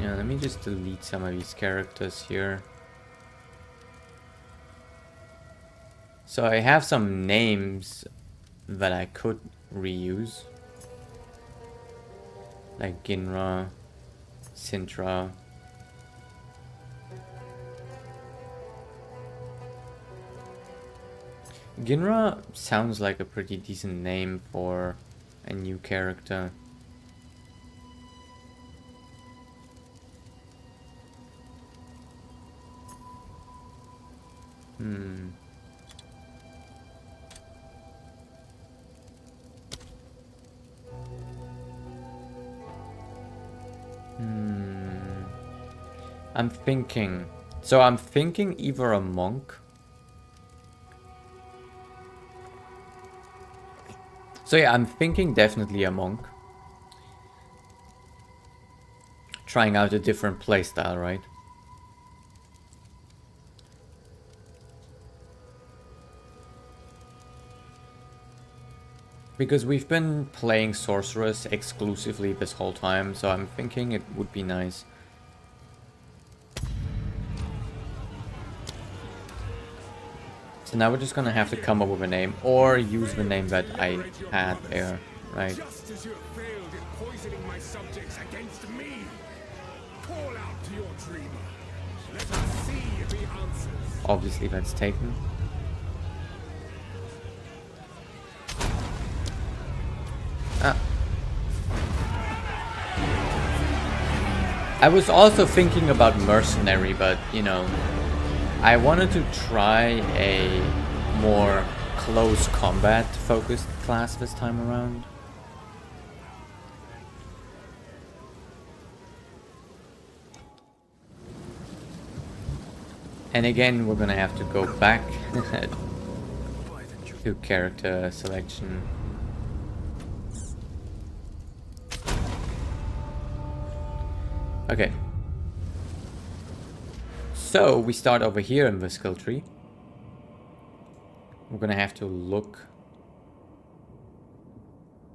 Yeah, let me just delete some of these characters here. So I have some names that I could reuse. Like Ginra, Sintra. Ginra sounds like a pretty decent name for a new character. I'm thinking. So I'm thinking either a monk. So yeah, I'm thinking definitely a monk. Trying out a different playstyle, right? Because we've been playing Sorceress exclusively this whole time, so I'm thinking it would be nice. So now we're just gonna have to come up with a name, or use the name that I had there, right? Just as you have failed in poisoning my subjects against me, call out to your dreamer. Let us see if he answers. Obviously that's taken. I was also thinking about Mercenary, but, you know, I wanted to try a more close combat focused class this time around. And again, we're gonna have to go back to character selection. Okay. So we start over here in the skill tree. We're gonna have to look.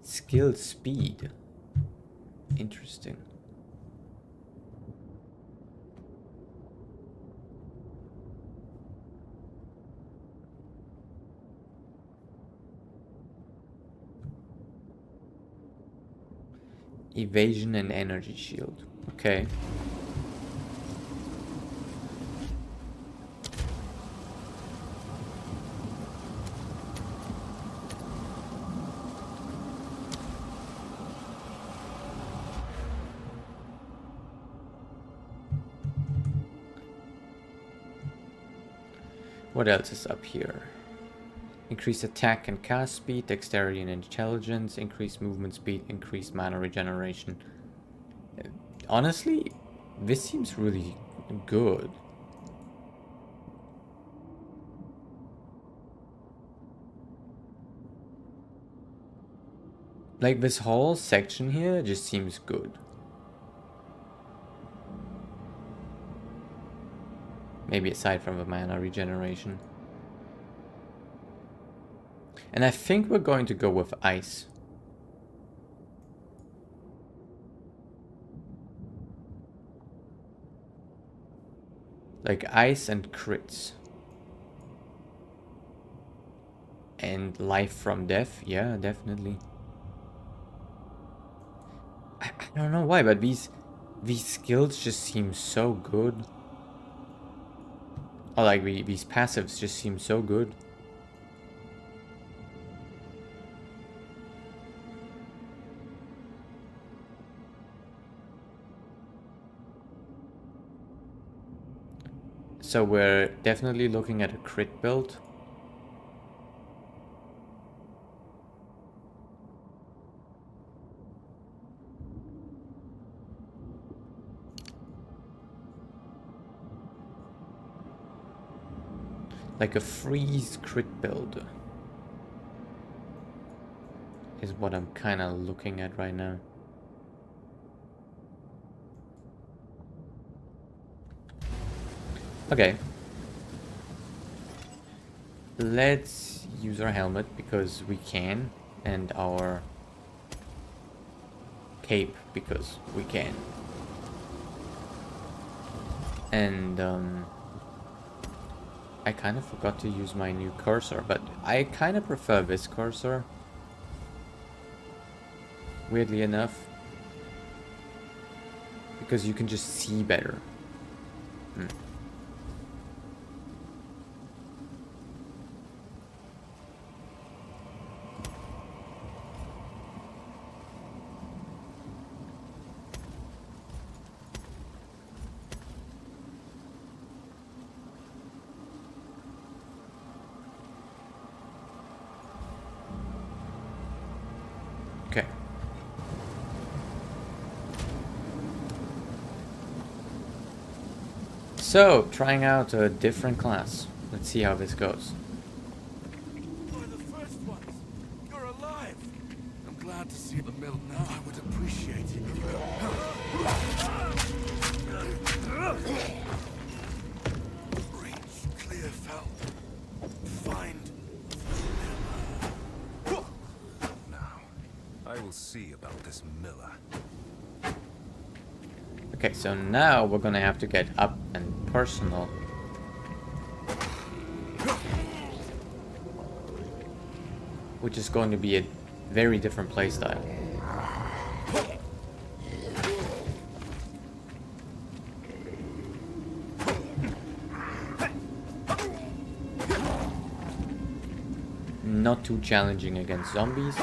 Skill speed. Interesting. Evasion and energy shield. Okay. What else is up here? Increase attack and cast speed, dexterity and intelligence, increase movement speed, increase mana regeneration. Honestly, this seems really good. Like, this whole section here just seems good. Maybe aside from the mana regeneration. And I think we're going to go with ice. Like ice and crits. And life from death, yeah, definitely. I don't know why, but these skills just seem so good. Or like these passives just seem so good. So we're definitely looking at a crit build. Like a freeze crit build. is what I'm kind of looking at right now. Okay. Let's use our helmet because we can, and our cape because we can. And I kind of forgot to use my new cursor, but I kind of prefer this cursor. Weirdly enough. Because you can just see better. Okay. So, trying out a different class. Let's see how this goes. You're the first ones. You're alive. I'm glad to see the mill now. I would appreciate it if you could. Reach Clearfell. Find. Now, I will see about this miller. Okay, so now we're gonna have to get up and personal. Which is going to be a very different playstyle. Not too challenging against zombies.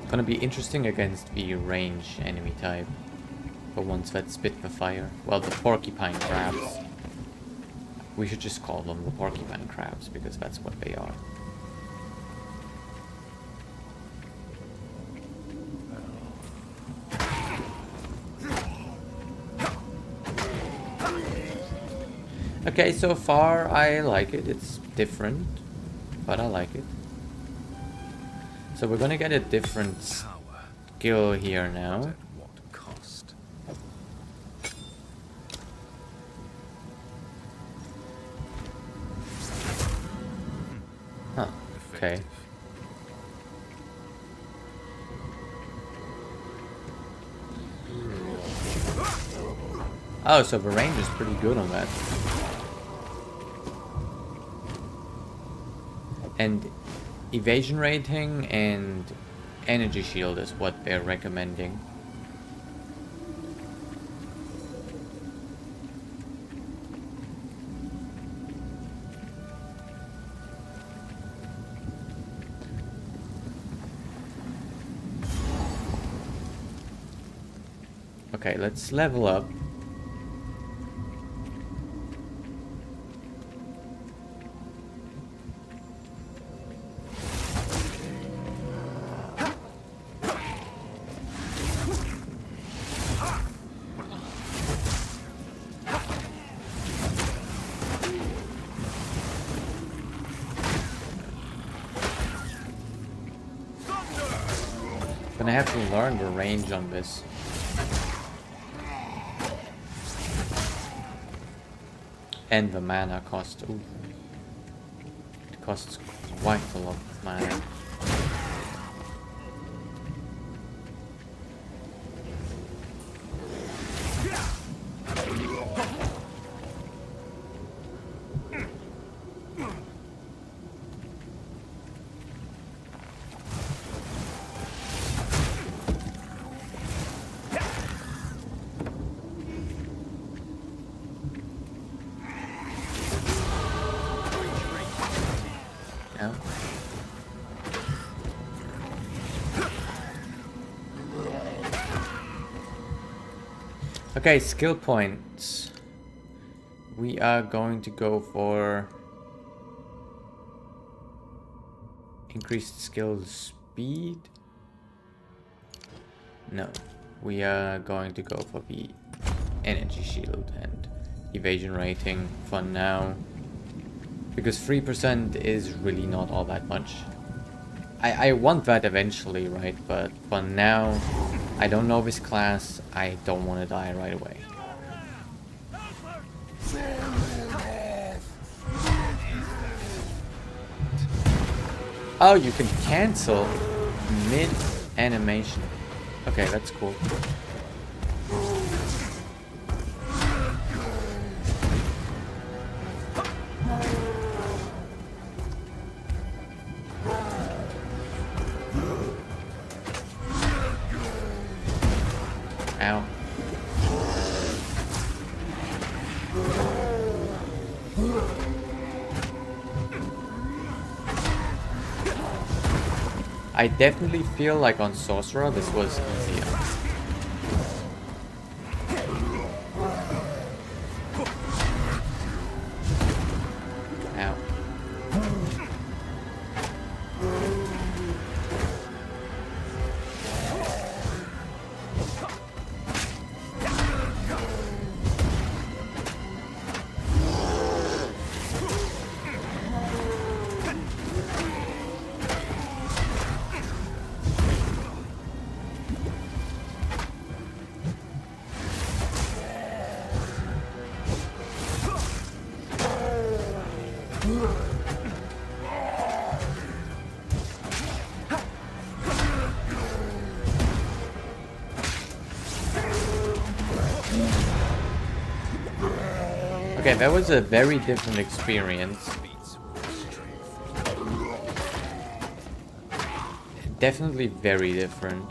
Gonna be interesting against the range enemy type. The ones that spit the fire. Well, the porcupine crabs. We should just call them the porcupine crabs because that's what they are. Okay, so far I like it. It's different, but I like it. So we're gonna get a different skill here now. At what cost? Huh, okay. Effective. Oh, so the range is pretty good on that. And evasion rating and energy shield is what they're recommending. Okay, let's level up. Gonna have to learn the range on this. And the mana cost. Ooh. It costs quite a lot of mana. Yeah. Okay, skill points. We are going to go for increased skill speed. No, we are going to go for the energy shield and evasion rating for now. Because 3% is really not all that much. I want that eventually, right? But for now, I don't know this class. I don't want to die right away. Oh, you can cancel mid-animation. Okay, that's cool. Ow. I definitely feel like on Sorcerer this was easier. Ow. Okay, that was a very different experience. Definitely very different.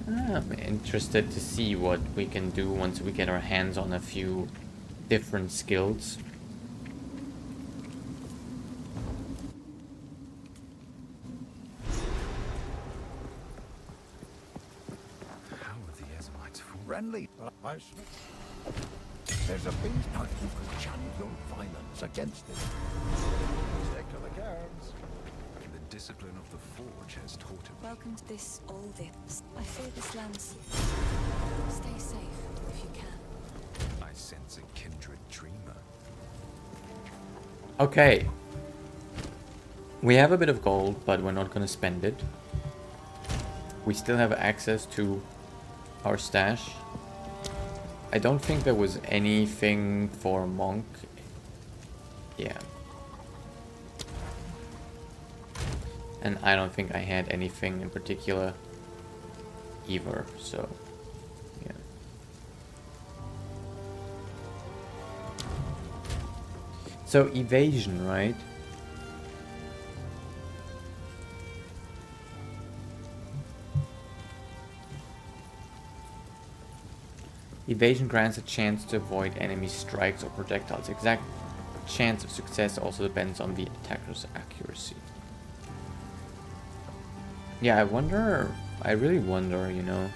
I'm interested to see what we can do once we get our hands on a few different skills. How are the Ezmites formed? Friendly. There's a beast hunt you could channel your violence against it. Stick to the cards. The discipline of the Forge has taught him. Welcome to this all this. I fear this land's. Stay safe if you can. I sense a kindred dreamer. Okay. We have a bit of gold, but we're not going to spend it. We still have access to our stash. I don't think there was anything for Monk. Yeah. And I don't think I had anything in particular either, so yeah. So evasion, right? Evasion grants a chance to avoid enemy strikes or projectiles. Exact chance of success also depends on the attacker's accuracy. Yeah, I really wonder, you know.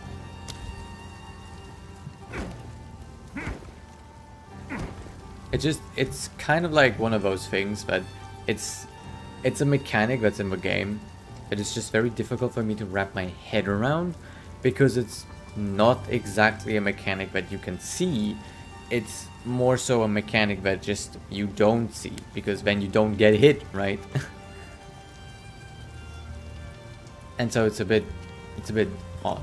It's kind of like one of those things that it's a mechanic that's in the game. It is just very difficult for me to wrap my head around because it's not exactly a mechanic that you can see. It's more so a mechanic that just you don't see because then you don't get hit, right? And so it's a bit odd.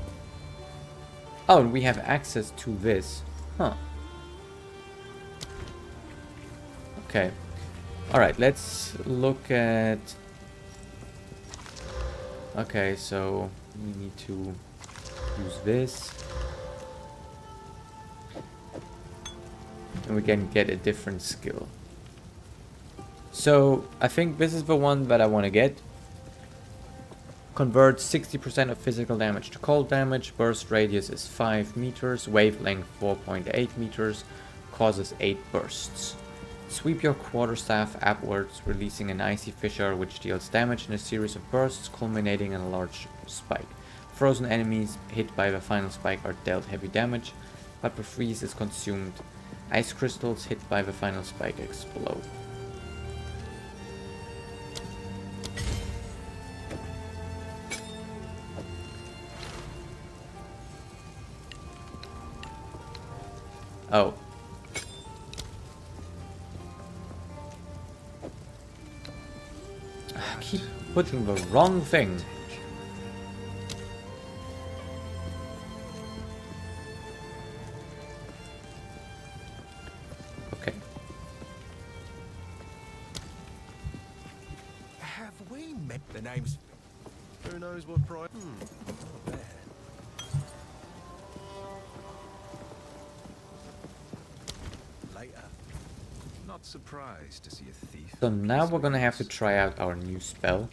Oh, and we have access to this. Huh. Okay. Alright, let's look at... Okay, so we need to use this. And we can get a different skill. So, I think this is the one that I want to get. Converts 60% of physical damage to cold damage. Burst radius is 5 meters. Wavelength 4.8 meters. Causes 8 bursts. Sweep your quarterstaff upwards, releasing an icy fissure which deals damage in a series of bursts, culminating in a large spike. Frozen enemies hit by the final spike are dealt heavy damage, but the freeze is consumed. Ice crystals hit by the final spike explode. Oh. I keep putting the wrong thing. Okay. Have we met the names? Who knows what price? Not bad. Later. Not surprised to see a thief. So now we're gonna have to try out our new spell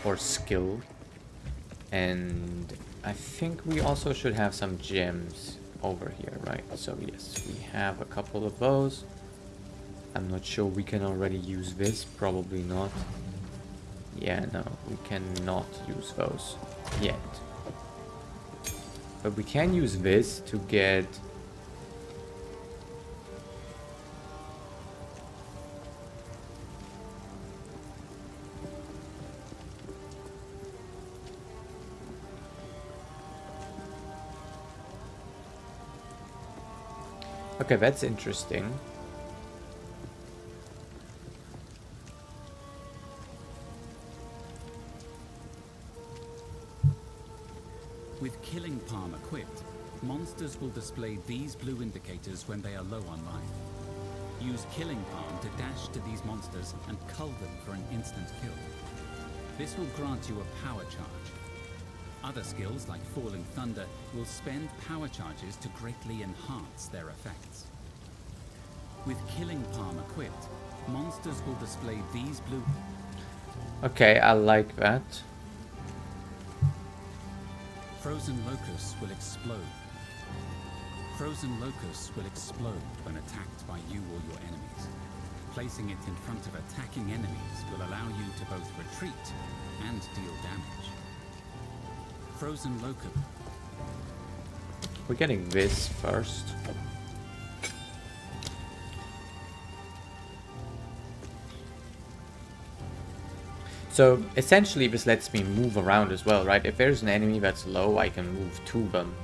or skill, and I think we also should have some gems over here, right? So yes, we have a couple of those. I'm not sure we can already use this, probably not. Yeah, no, we cannot use those yet. But we can use this to get... Okay, that's interesting. With Killing Palm equipped, monsters will display these blue indicators when they are low on life. Use Killing Palm to dash to these monsters and cull them for an instant kill. This will grant you a power charge. Other skills like Falling Thunder will spend power charges to greatly enhance their effects. With Killing Palm equipped, monsters will display these blue... Okay, I like that. Frozen Locusts will explode. Frozen Locusts will explode when attacked by you or your enemies. Placing it in front of attacking enemies will allow you to both retreat and deal damage. Frozen Locust. We're getting this first. So essentially this lets me move around as well, right? If there's an enemy that's low, I can move to them.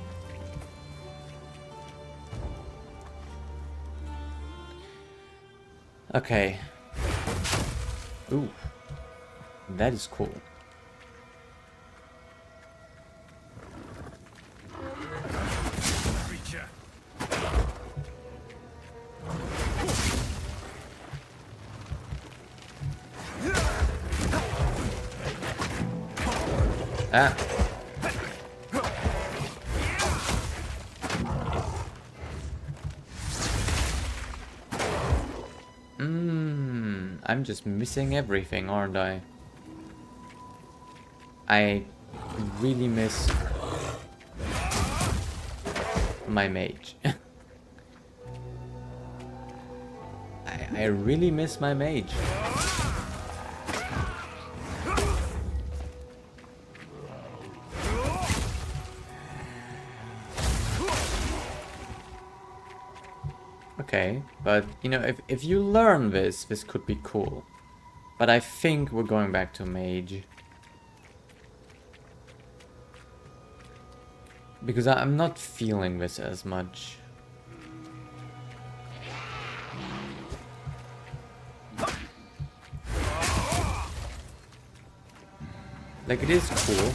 Okay. Ooh. That is cool. Creature. Ah. I'm just missing everything, aren't I? I really miss my mage. I really miss my mage. Okay, but you know, if you learn this, this could be cool. But I think we're going back to mage. Because I'm not feeling this as much. Like, it is cool.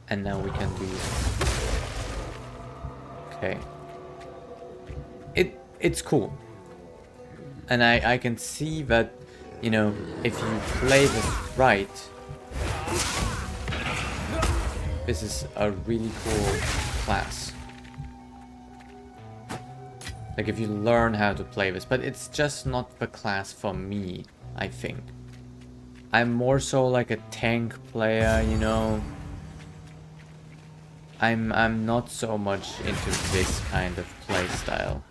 And now we can do... Okay. It's cool. And I can see that, you know, if you play this right, this is a really cool class. Like, if you learn how to play this, but it's just not the class for me, I think. I'm more so like a tank player, you know. I'm not so much into this kind of play style.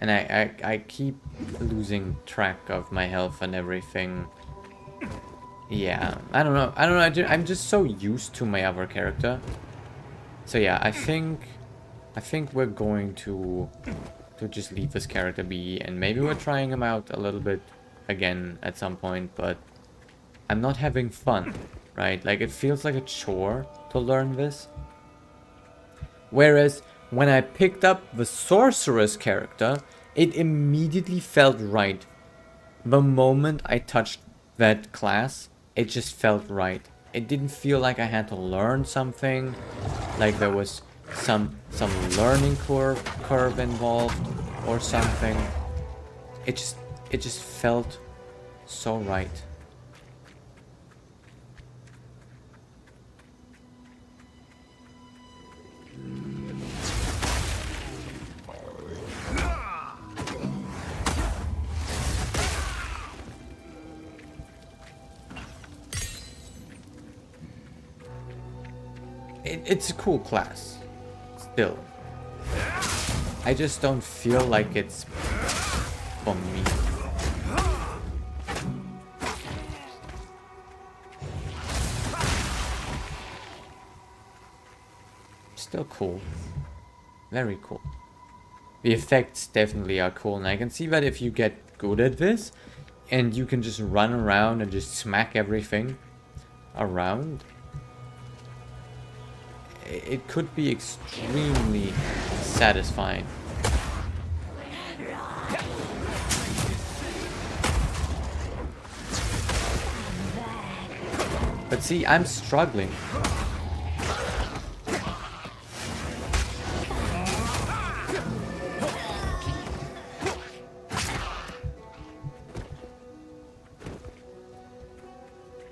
And I keep losing track of my health and everything. Yeah, I don't know. I'm just so used to my other character. So yeah, I think we're going to just leave this character be, and maybe we're trying him out a little bit again at some point, but I'm not having fun, right? Like, it feels like a chore to learn this. Whereas when I picked up the sorceress character, it immediately felt right. The moment I touched that class, it just felt right. It didn't feel like I had to learn something, like there was some learning curve involved or something. It just felt so right. It's a cool class, still. I just don't feel like it's for me. Still cool. Very cool. The effects definitely are cool, and I can see that if you get good at this, and you can just run around and just smack everything around, it could be extremely satisfying. But see, I'm struggling.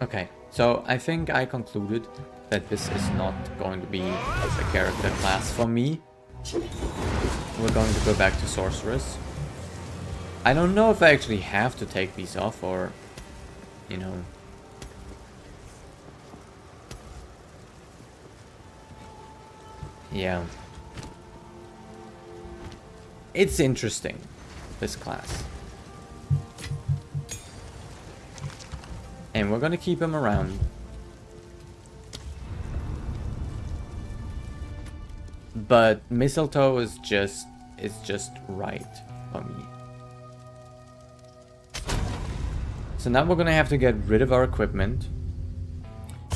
Okay, so I think I concluded that this is not going to be a character class for me. We're going to go back to Sorceress. I don't know if I actually have to take these off or, you know. Yeah. It's interesting, this class. And we're gonna keep him around. But Mistletoe is just right for me. So now we're gonna have to get rid of our equipment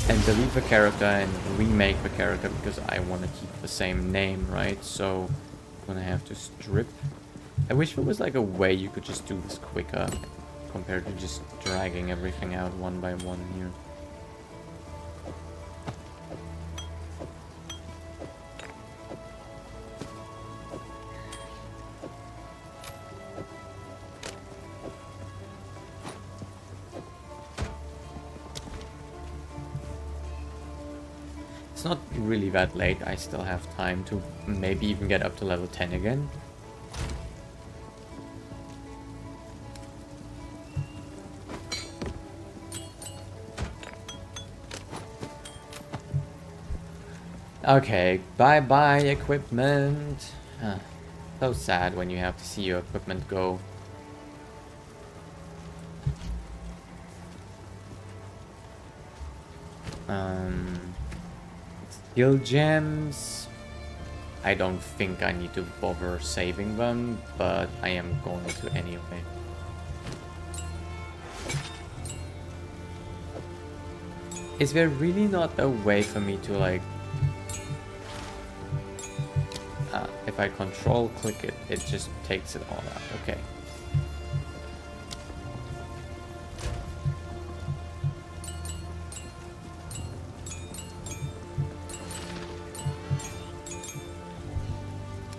and delete the character and remake the character because I want to keep the same name, right? So I'm gonna have to strip. I wish there was like a way you could just do this quicker compared to just dragging everything out one by one here. It's not really that late. I still have time to maybe even get up to level 10 again. Okay, bye-bye equipment. So sad when you have to see your equipment go. Skill gems. I don't think I need to bother saving them, but I am going to anyway. Is there really not a way for me to like... if I control click it, it just takes it all out. Okay.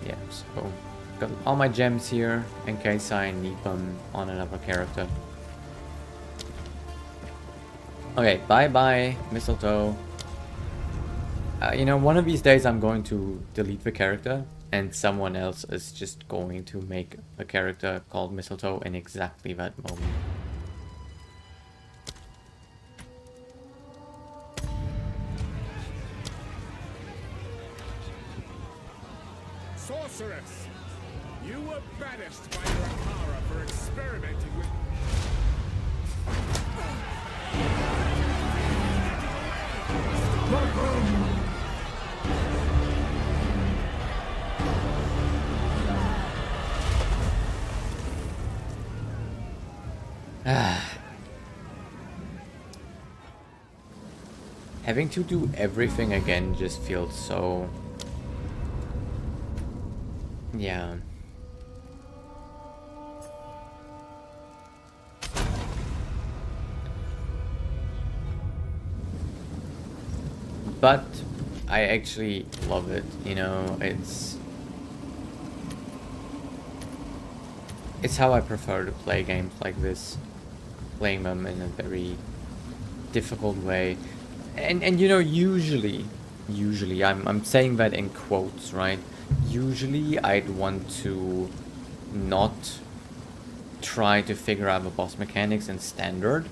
Yeah, so got all my gems here in case I need them on another character. Okay, bye-bye, Mistletoe. You know, one of these days I'm going to delete the character and someone else is just going to make a character called Mistletoe in exactly that moment. Sorceress! You were banished by your Akara for experimenting with... Having to do everything again just feels so... Yeah. But I actually love it, you know, it's how I prefer to play games like this, playing them in a very difficult way. And you know, usually I'm saying that in quotes, right? Usually I'd want to not try to figure out the boss mechanics in standard,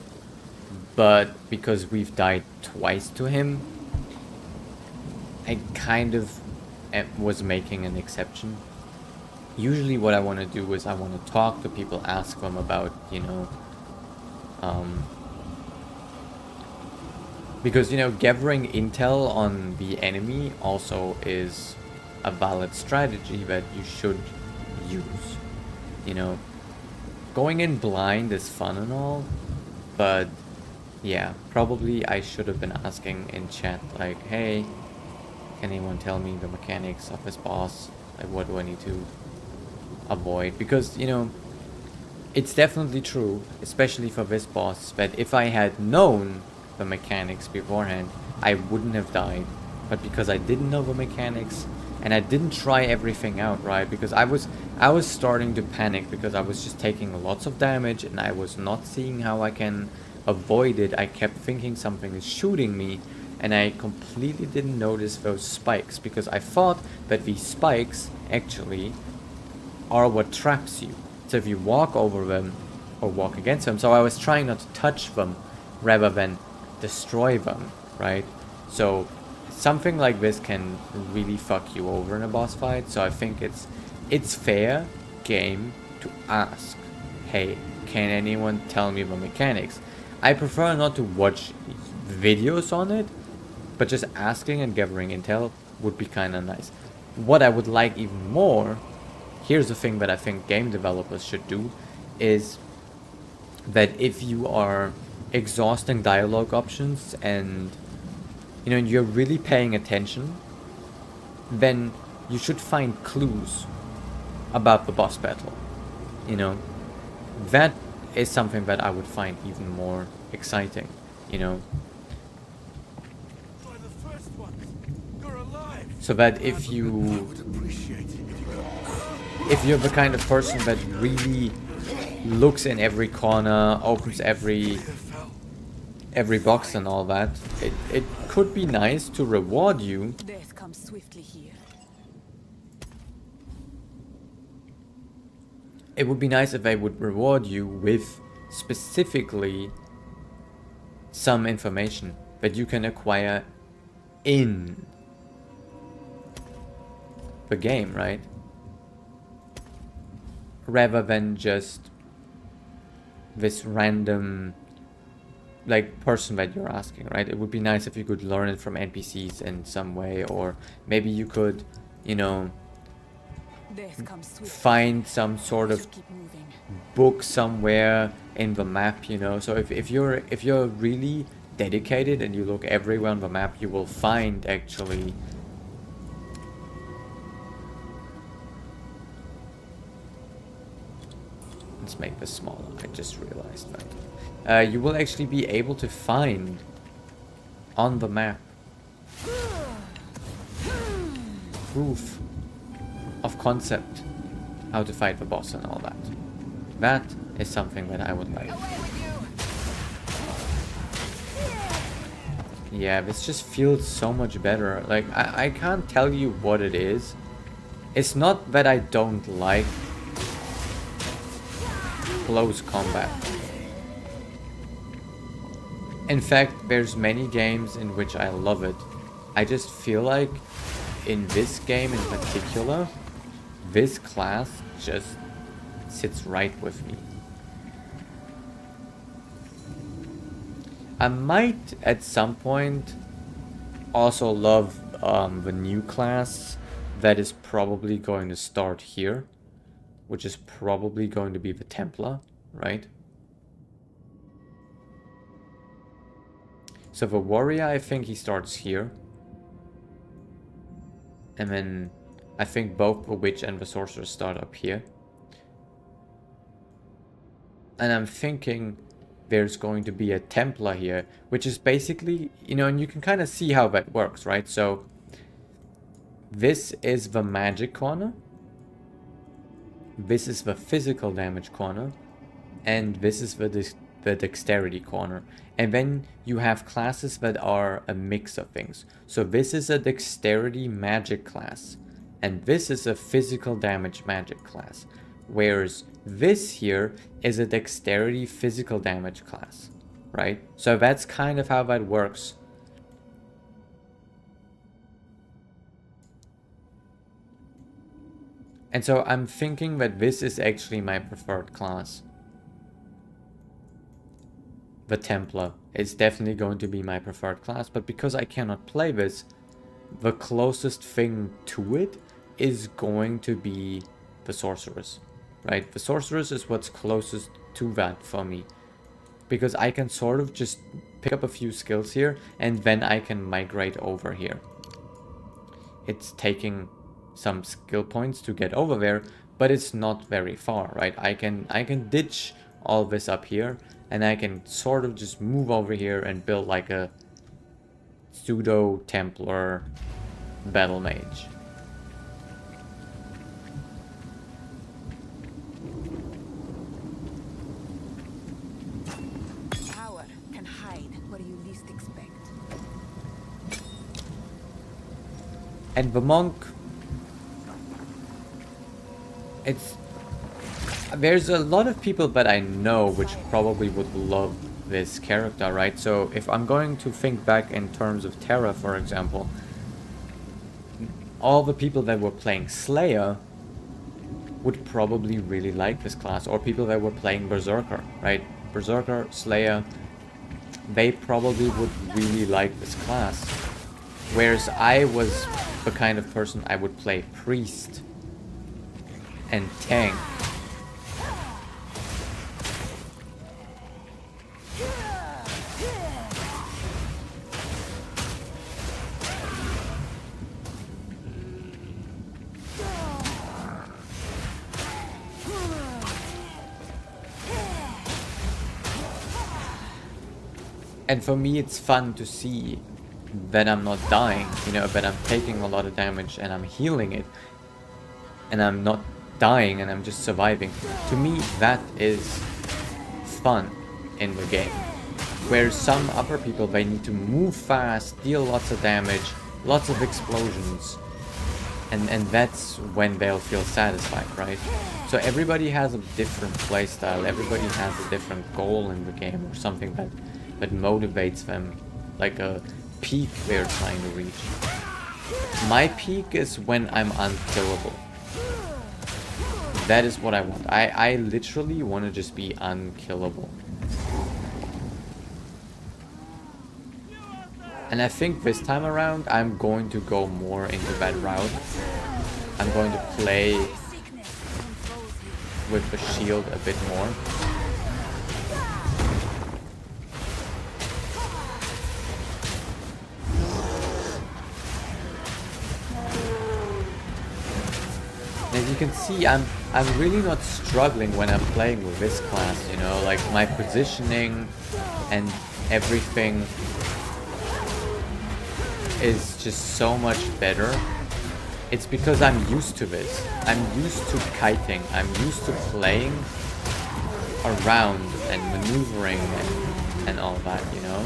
but because we've died twice to him, I kind of was making an exception. Usually what I want to do is I want to talk to people, ask them about, you know, because, you know, gathering intel on the enemy also is a valid strategy that you should use. You know, going in blind is fun and all, but yeah, probably I should have been asking in chat, like, hey, can anyone tell me the mechanics of this boss? Like, what do I need to avoid? Because, you know, it's definitely true, especially for this boss, that if I had known the mechanics beforehand, I wouldn't have died. But because I didn't know the mechanics and I didn't try everything out, right? Because I was starting to panic because I was just taking lots of damage and I was not seeing how I can avoid it. I kept thinking something is shooting me, and I completely didn't notice those spikes because I thought that these spikes actually are what traps you. So if you walk over them or walk against them, so I was trying not to touch them rather than destroy them, right? So something like this can really fuck you over in a boss fight. So I think it's fair game to ask, hey, can anyone tell me the mechanics? I prefer not to watch videos on it, but just asking and gathering intel would be kind of nice. What I would like even more, here's the thing that I think game developers should do, is that if you are exhausting dialogue options and, you know, you're really paying attention, then you should find clues about the boss battle. You know, that is something that I would find even more exciting, you know. So that if you're the kind of person that really looks in every corner, opens every box and all that, it could be nice to reward you. Death comes swiftly here. It would be nice if they would reward you with specifically some information that you can acquire in the game, right? Rather than just this random like person that you're asking, right? It would be nice if you could learn it from NPCs in some way, or maybe you could, you know, find some sort of book somewhere in the map, you know. So if you're really dedicated and you look everywhere on the map, you will find actually let's make this smaller. I just realized that. You will actually be able to find on the map proof of concept how to fight the boss and all that. That is something that I would like. Yeah, this just feels so much better. Like, I can't tell you what it is. It's not that I don't like close combat. In fact, there's many games in which I love it. I just feel like in this game in particular, this class just sits right with me. I might at some point also love the new class that is probably going to start here, which is probably going to be the Templar, right? So the warrior, I think he starts here. And then I think both the witch and the sorcerer start up here. And I'm thinking there's going to be a Templar here, which is basically, you know, and you can kind of see how that works, right? So this is the magic corner. This is the physical damage corner. And this is the dexterity corner. And then you have classes that are a mix of things. So this is a dexterity magic class. And this is a physical damage magic class. Whereas this here is a dexterity physical damage class. Right? So that's kind of how that works. And so I'm thinking that this is actually my preferred class. The Templar is definitely going to be my preferred class, but because I cannot play this, the closest thing to it is going to be the Sorceress, right? The Sorceress is what's closest to that for me, because I can sort of just pick up a few skills here, and then I can migrate over here. It's taking some skill points to get over there, but it's not very far, right? I can ditch all this up here, and I can sort of just move over here and build like a pseudo Templar battle mage. Power can hide where you least expect. And the monk, there's a lot of people that I know which probably would love this character, right? So if I'm going to think back in terms of Terra, for example, all the people that were playing Slayer would probably really like this class, or people that were playing Berserker, right? Berserker, Slayer, they probably would really like this class. Whereas I was the kind of person I would play Priest and Tank. And for me, it's fun to see that I'm not dying, you know, that I'm taking a lot of damage and I'm healing it. And I'm not dying and I'm just surviving. To me, that is fun in the game. Whereas some other people, they need to move fast, deal lots of damage, lots of explosions. And that's when they'll feel satisfied, right? So everybody has a different playstyle, everybody has a different goal in the game, or something that motivates them, like a peak they're trying to reach. My peak is when I'm unkillable. That is what I want. I literally want to just be unkillable. And I think this time around I'm going to go more into that route. I'm going to play with the shield a bit more. As you can see, I'm really not struggling when I'm playing with this class, you know, like my positioning and everything is just so much better. It's because I'm used to this. I'm used to kiting. I'm used to playing around and maneuvering and all that, you know.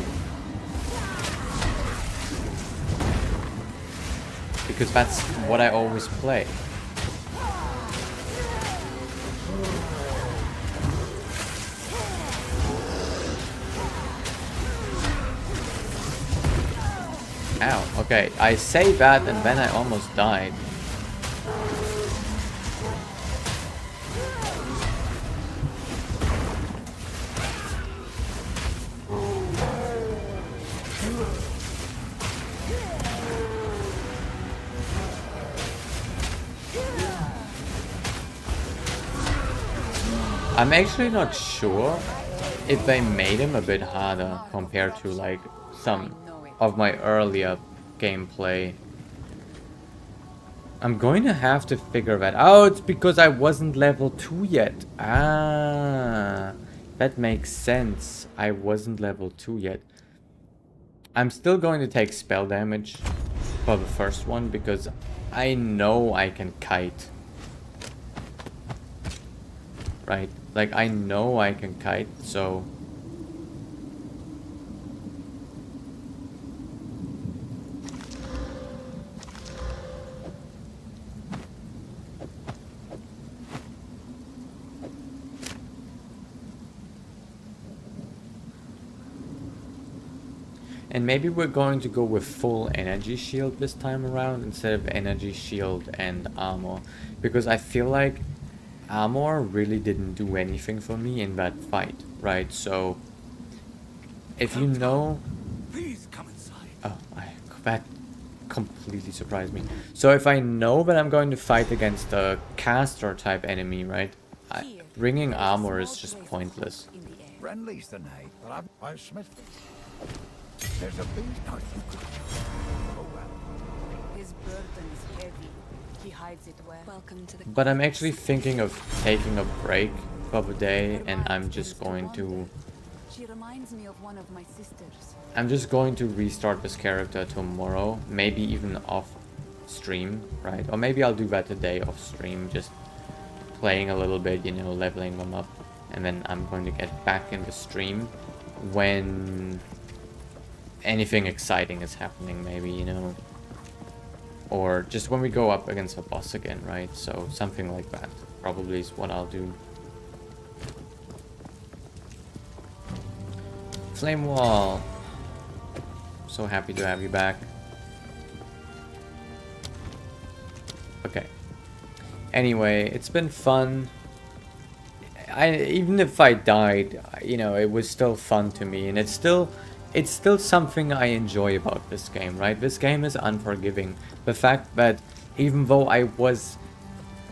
Because that's what I always play. Ow, okay, I say that and then I almost died. I'm actually not sure if they made him a bit harder compared to like some of my earlier gameplay. I'm going to have to figure that out. Oh, it's because I wasn't level 2 yet. Ah, that makes sense. I wasn't level 2 yet. I'm still going to take spell damage for the first one because I know I can kite. Right? Like, I know I can kite, so... And maybe we're going to go with full energy shield this time around instead of energy shield and armor. Because I feel like armor really didn't do anything for me in that fight, right? So, if you know... Please come inside. Oh, that completely surprised me. So if I know that I'm going to fight against a caster type enemy, right? Bringing armor is just pointless. Friendly's the night, but I've smith. There's a beast out you could choose. Oh well. His burden is heavy. He hides it well. Welcome to the But I'm actually thinking of taking a break for the day, and I'm just going to... She reminds me of one of my sisters. I'm just going to restart this character tomorrow, maybe even off stream, right? Or maybe I'll do that today off stream, just playing a little bit, you know, leveling them up. And then I'm going to get back in the stream when anything exciting is happening, maybe, you know. Or just when we go up against a boss again, right? So something like that probably is what I'll do. Flame Wall. So happy to have you back. Okay. Anyway, it's been fun. Even if I died, you know, it was still fun to me, and it's still something I enjoy about this game, right? This game is unforgiving. The fact that even though I was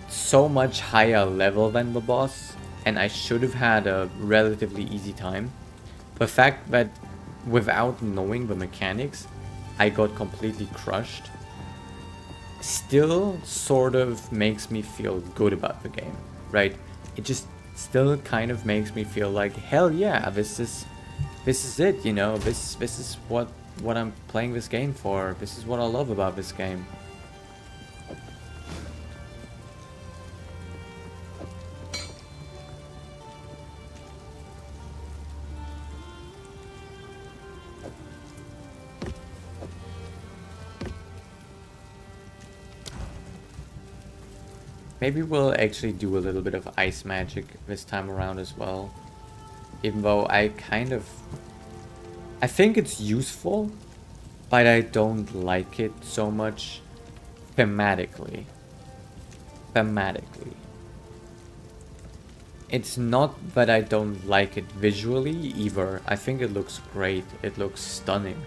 so much higher level than the boss, and I should have had a relatively easy time, the fact that without knowing the mechanics, I got completely crushed, still sort of makes me feel good about the game, right? It just still kind of makes me feel like, hell yeah, this is it, you know, this is what I'm playing this game for. This is what I love about this game. Maybe we'll actually do a little bit of ice magic this time around as well. Even though I think it's useful, but I don't like it so much thematically. It's not that I don't like it visually either. I think it looks great. It looks stunning.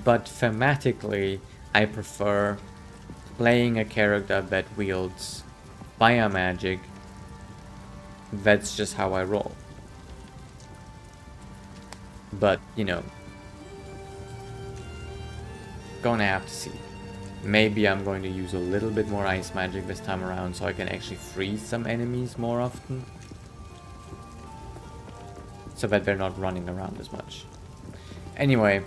But thematically, I prefer playing a character that wields fire magic. That's just how I roll. But, you know, gonna have to see. Maybe I'm going to use a little bit more ice magic this time around so I can actually freeze some enemies more often. So that they're not running around as much. Anyway,